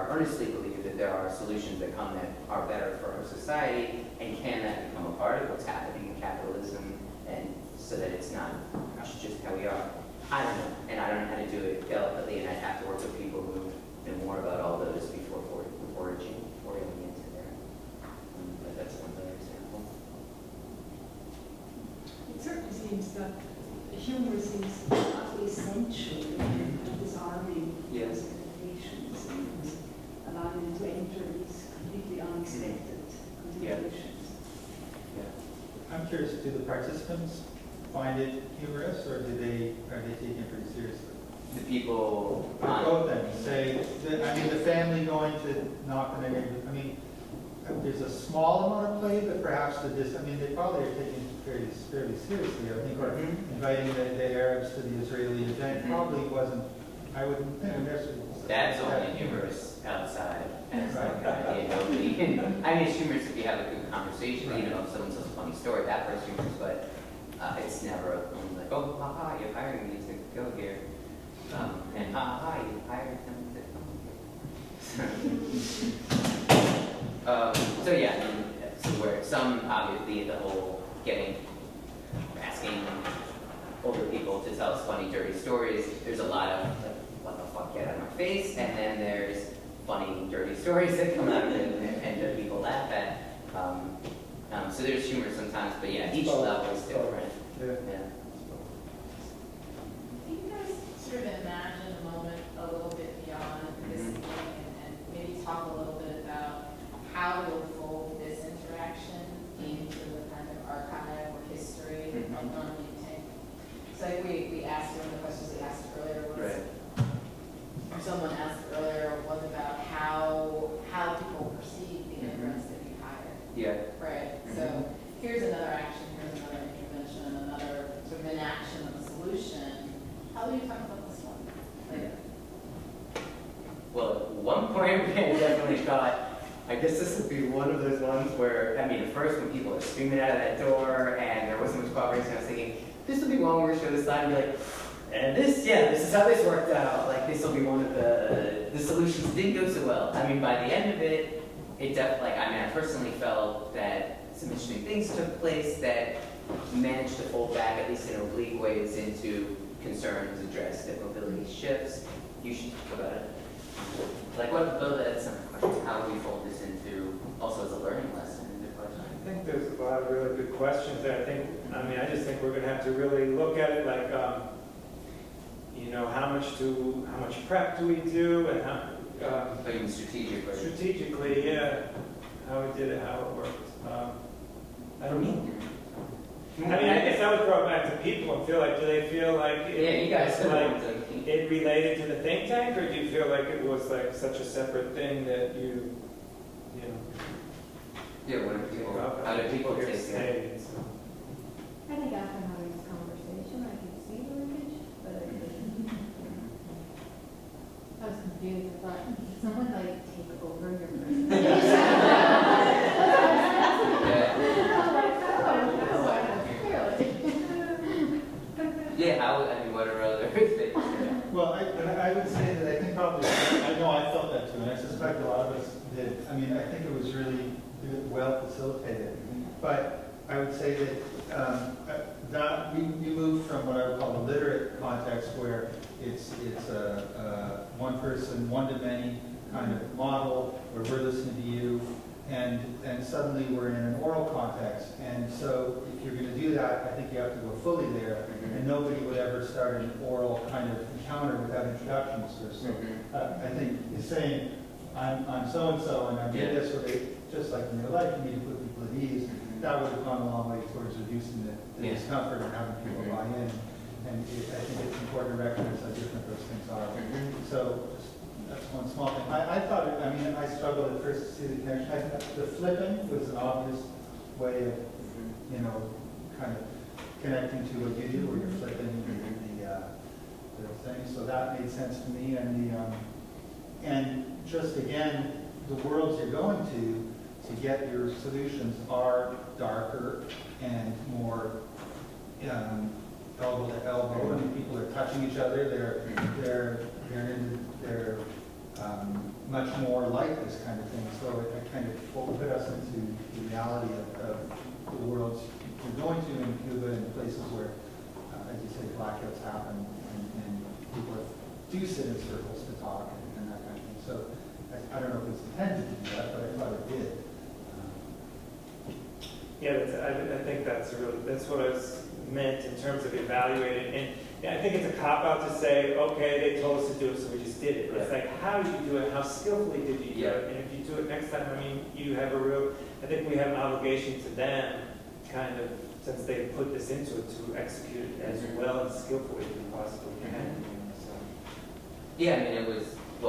earnestly believe that there are solutions that come that are better for our society, and can that become a part of what's happening in capitalism, and so that it's not just how we are. I don't know, and I don't know how to do it delicately, and I'd have to work with people who know more about all those before orienting into there. But that's one other example. It certainly seems that humor seems utterly essential in disarming those expectations and allowing them to enter these completely unexpected considerations. I'm curious, do the participants find it humorous, or are they taking it pretty seriously? The people both of them say, the family going to knock on their neighbor. There's a small amount of play, but perhaps they probably are taking it fairly seriously. I think inviting the Arabs to the Israeli event probably wasn't, I wouldn't think necessarily. That's only humorous outside. It's humorous if you have a good conversation, if someone tells a funny story, that part's humorous, but it's never like, oh, haha, you're hiring me to go here. And haha, you hired them to come here. So where some, obviously, the whole asking older people to tell us funny, dirty stories. There's a lot of, like, what the fuck, get out of my face, and then there's funny, dirty stories that come out of it and that people laugh at. So there's humor sometimes, but yeah, each level is different. Can you guys sort of imagine a moment a little bit beyond this evening and maybe talk a little bit about how to fold this interaction into the kind of archive or history of Ghana ThinkTank? So we asked one of the questions we asked earlier was, someone asked earlier was about how people perceive the immigrants that we hire. Yeah. Right. So here's another action, here's another intervention, another sort of enaction of a solution. How do you talk about this one later? Well, at one point we definitely thought, I guess this would be one of those ones where, I mean, at first when people are screaming out of that door and there wasn't much cooperation, I was thinking, this will be one where we show the slide and be like, and this is how this worked out. Like, this will be one of the solutions didn't go so well. I mean, by the end of it, I personally felt that some interesting things took place that managed to fold back, at least in oblique ways, into concerns addressed at mobility shifts. You should talk about it. Like, that's a question. How do we fold this into, also as a learning lesson? I think there's a lot of really good questions there. I just think we're going to have to really look at it like, how much prep do we do, and how, even strategically. Strategically, yeah. How we did it, how it worked. I don't know. I guess I would throw it back to people and feel like, do they feel like it related to the think tank, or do you feel like it was like such a separate thing that you know? Yeah, how do people take it? I think after having this conversation, I could see the linkage, but I was confused. I thought, did someone take over your what are other things? Well, I would say that I think probably, I know I felt that too, and I suspect a lot of us did. I think it was really well facilitated. But I would say that we moved from what I would call a literate context, where it's a one person, one to many kind of model, where we're listening to you, and suddenly we're in an oral context. And so if you're going to do that, I think you have to go fully there, and nobody would ever start an oral kind of encounter without introductions. So I think it's saying, I'm so-and-so, and I did this, or just like in your life, you need to put people at ease. That would have gone a long way towards reducing the discomfort and having people buy in. And I think it's important to recognize how different those things are. So that's one small thing. I thought, I struggled at first to see the connection. I think the flipping was an obvious way of, kind of connecting to what you do, where you're flipping the thing. So that made sense to me. And just again, the worlds you're going to get your solutions are darker and more elbow to elbow. I mean, people are touching each other. They're much more like this kind of thing. So it kind of put us into the reality of the worlds you're going to in Cuba, and places where, as you say, blackouts happen, and people do sit in circles to talk and that kind of thing. So I don't know if it's intended to do that, but I thought it did. I think that's what I was meant in terms of evaluating. And I think it's a cop-out to say, okay, they told us to do it, so we just did it. Right. It's like, how did you do it? How skillfully did you do it? And if you do it next time, you have I think we have an obligation to them, kind of, since they put this into it, to execute it as well and skillfully as we possibly can. Yeah, it was,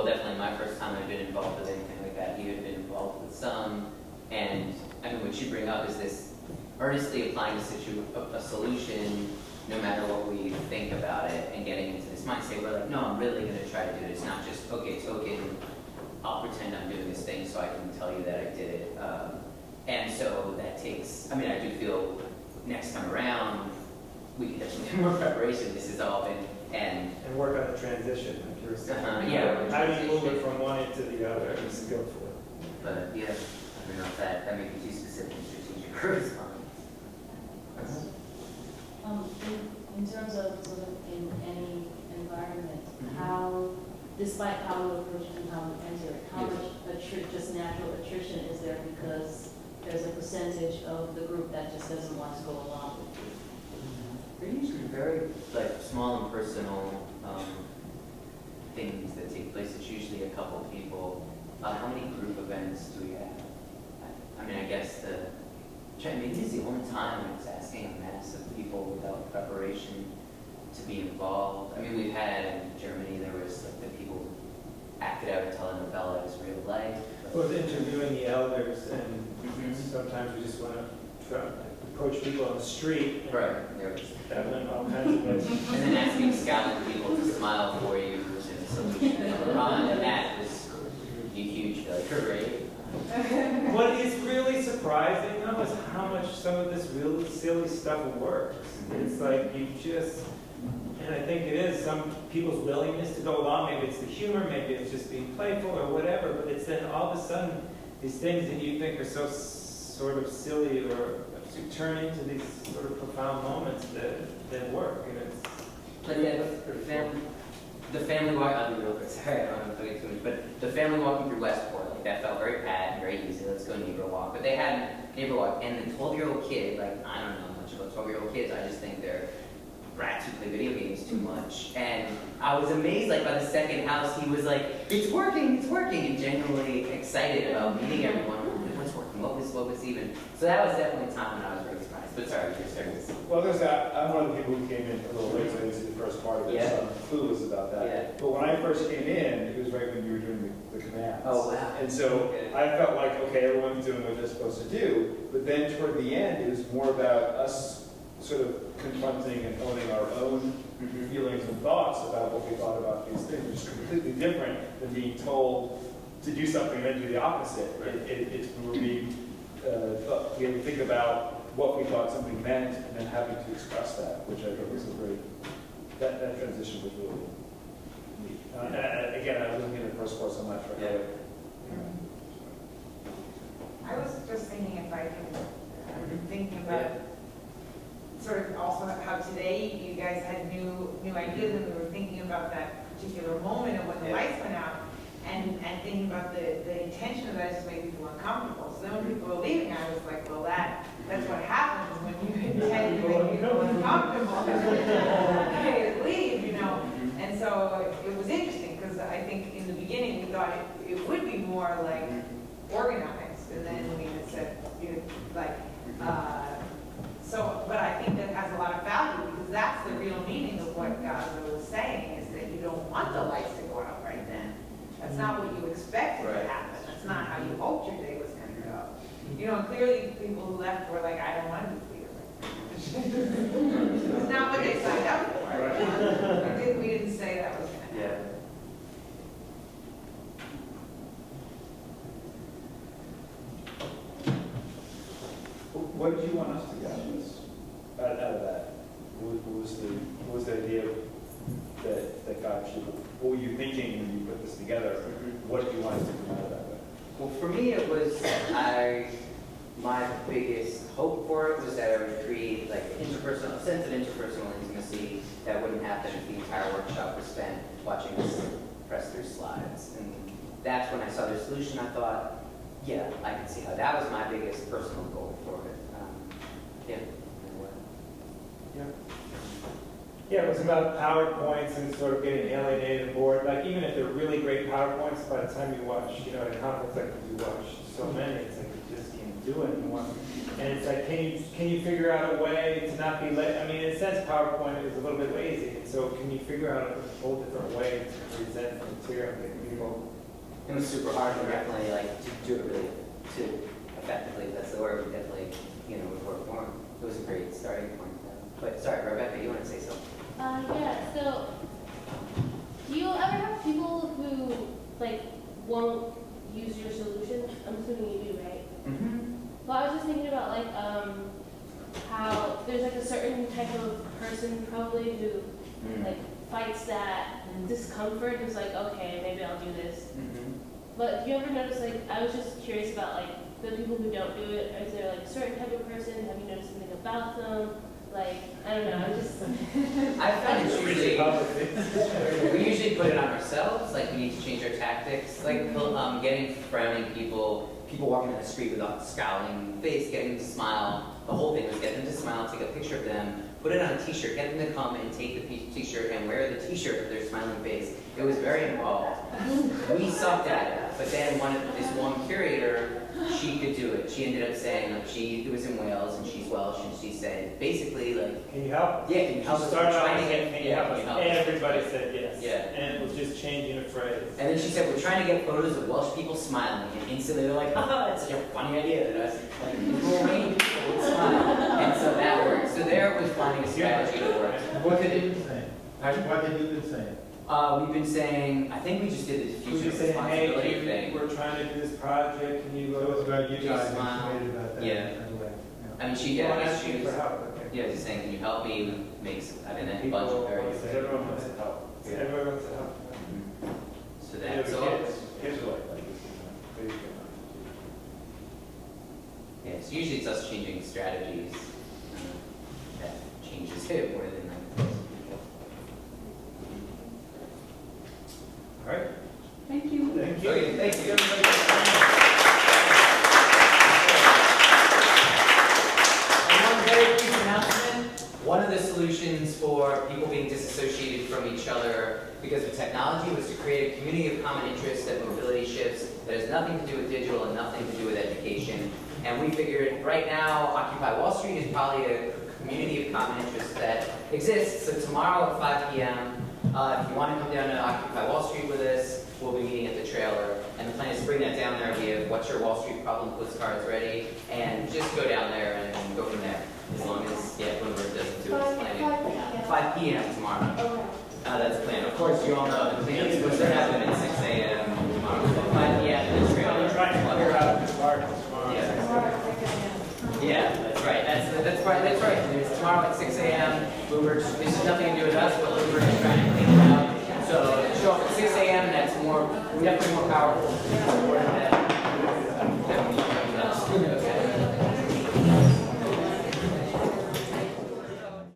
definitely my first time I've been involved with anything like that. You had been involved with some, and what you bring up is this earnestly applying a solution, no matter what we think about it, and getting into this mindset where like, no, I'm really going to try to do it. It's not just, okay, I'll pretend I'm doing this thing so I can tell you that I did it. And so that takes, I do feel next time around, we can definitely do more preparation. This has all been, and work on the transition, like you were saying. How do you move it from one into the other skillfully? But yeah, I don't know if that may be too specific and strategic response. natural attrition is there because there's a percentage of the group that just doesn't want to go along with you. They're usually very like small and personal things that take place. It's usually a couple people. How many group events do we have? I mean, I guess maybe it's the only time when it's asking a mass of people without preparation to be involved. I mean, we've had in Germany, there was like the people who acted out a telenovela as real life. Well, interviewing the elders, and sometimes we just want to approach people on the street. Right. There was having all kinds of ways. And then asking scowling people to smile for you was a solution. And that was a huge failure, right? What is really surprising, though, is how much some of this really silly stuff works. It's like you just, and I think it is some people's willingness to go along. Maybe it's the humor, maybe it's just being playful or whatever, but it's then all of a sudden these things that you think are so sort of silly or turn into these sort of profound moments that work. And it's but yeah, the family walk, I'll be real quick, sorry, I don't want to get too much, but the family walking through Westport, like that felt very bad, very easy, let's go neighbor walk. But they had neighbor walk, and the 12-year-old kid, like, I don't know much about 12-year-old kids, I just think they're brats who play video games too much. And I was amazed, like, by the second house, he was like, it's working, and genuinely excited about meeting everyone. What's working? What was even? So that was definitely a time when I was very surprised. But sorry, you're starting to see. Well, there's that. I'm one of the people who came in a little late, so I didn't see the first part of it, so I'm clueless about that. Yeah. But when I first came in, it was right when you were doing the commands. Oh, wow. And so I felt like, okay, everyone's doing what they're supposed to do. But then toward the end, it was more about us sort of confronting and owning our own feelings and thoughts about what we thought about these things, which is completely different than being told to do something and then do the opposite. It's where we had to think about what we thought something meant and then having to express that, which I think was a great, that transition was really neat. Again, I wasn't in the first course so much, right? I was just thinking if I could, thinking about sort of also how today you guys had new ideas and we were thinking about that particular moment of when the lights went out and thinking about the intention of that just made me feel uncomfortable. So then when people were leaving, I was like, well, that's what happens when you intend to make people uncomfortable. Okay, leave, you know. And so it was interesting because I think in the beginning we thought it would be more like organized, and then we had said, but I think that has a lot of value because that's the real meaning of what Gaza was saying, is that you don't want the lights to go out right then. That's not what you expected to happen. That's not how you hoped your day was going to go. You know, clearly people who left were like, I don't want to be clear. It's not what they signed up for. We didn't say that was going to happen. What did you want us to get out of that? What was the idea that got you? What were you thinking when you put this together? What did you want us to come out of that with? Well, for me, it was my biggest hope for it was that I would create like a sense of interpersonal intimacy that wouldn't happen if the entire workshop was spent watching us press through slides. And that's when I saw the solution. I thought, yeah, I can see how that was my biggest personal goal for it. Yeah, it was about PowerPoints and sort of getting alienated and bored. Like even if they're really great PowerPoints, by the time you watch, at a conference like this, you watch so many, it's like you just can't do it anymore. And it's like, can you figure out a way to not be late? I mean, in a sense, PowerPoint is a little bit lazy. And so can you figure out a whole different way to present the material to people? It was super hard, and definitely to do it really effectively. That's the word. We definitely, would work more. It was a great starting point. But sorry, Rebecca, you want to say something? Yeah, so do you ever have people who won't use your solution? I'm assuming you do, right? Well, I was just thinking about how there's a certain type of person probably who fights that discomfort, who's like, okay, maybe I'll do this. But do you ever notice, I was just curious about the people who don't do it, is there a certain type of person? Have you noticed something about them? Like, I don't know, I just... I found it's usually, we usually put it on ourselves, like we need to change our tactics, like getting frowning people walking down the street with a scowling face, getting them to smile. The whole thing was get them to smile, take a picture of them, put it on a t-shirt, get them to come and take the t-shirt and wear the t-shirt with their smiling face. It was very involved. We sucked at it, but then this one curator, she could do it. She ended up saying, like, it was in Wales and she's Welsh, and she said, basically, like, can you help? Yeah, can you help us? Started We're off trying to saying, get, can you help us? help us? Everybody said yes. Yeah. And it was just changing a phrase. And then she said, we're trying to get photos of Welsh people smiling. And instantly they're like, haha, it's such a funny idea that us, like, Romanian people would smile. And so that worked. So there was finding a strategy to work. What have you been saying? What have you been saying? We've been saying, I think we just did the diffusion of saying, responsibility hey, thing. we're trying to do this project, can you So it's about you guys, smile? and about that. Yeah. By the way. I mean, she Well, was, asking for help, okay. yeah, just saying, can you help me? Makes, I mean, that People budget very. wants to- everyone wants to help. Yeah. Everyone wants to help. So Yeah, that's but all. kids are like this, you know, Yeah, so usually it's us changing strategies that changes it more than like. All right. Thank you. Thank you. Okay, thank you. And one very brief announcement. One of the solutions for people being disassociated from each other because of technology was to create a community of common interests that mobility shifts that has nothing to do with digital and nothing to do with education. And we figured right now, Occupy Wall Street is probably a community of common interests that exists. So tomorrow at 5 p.m., if you want to come down to Occupy Wall Street with us, we'll be meeting at the trailer. And the plan is to bring that down there. We have What's Your Wall Street Problem postcards ready. And just go down there and go from there. As long as, yeah, Bloomberg doesn't do its planning. 5 p.m. tomorrow. That's the plan. Of course, you all know the plan is supposed to happen at 6 a.m. tomorrow. 5 p.m. at the trailer. We're trying to clear out the park tomorrow. Yeah, that's right. That's right. That's right. It's tomorrow at 6 a.m. Bloomberg. This has nothing to do with us, but Bloomberg is trying to clean it up. So show up at 6 a.m. That's more, definitely more powerful.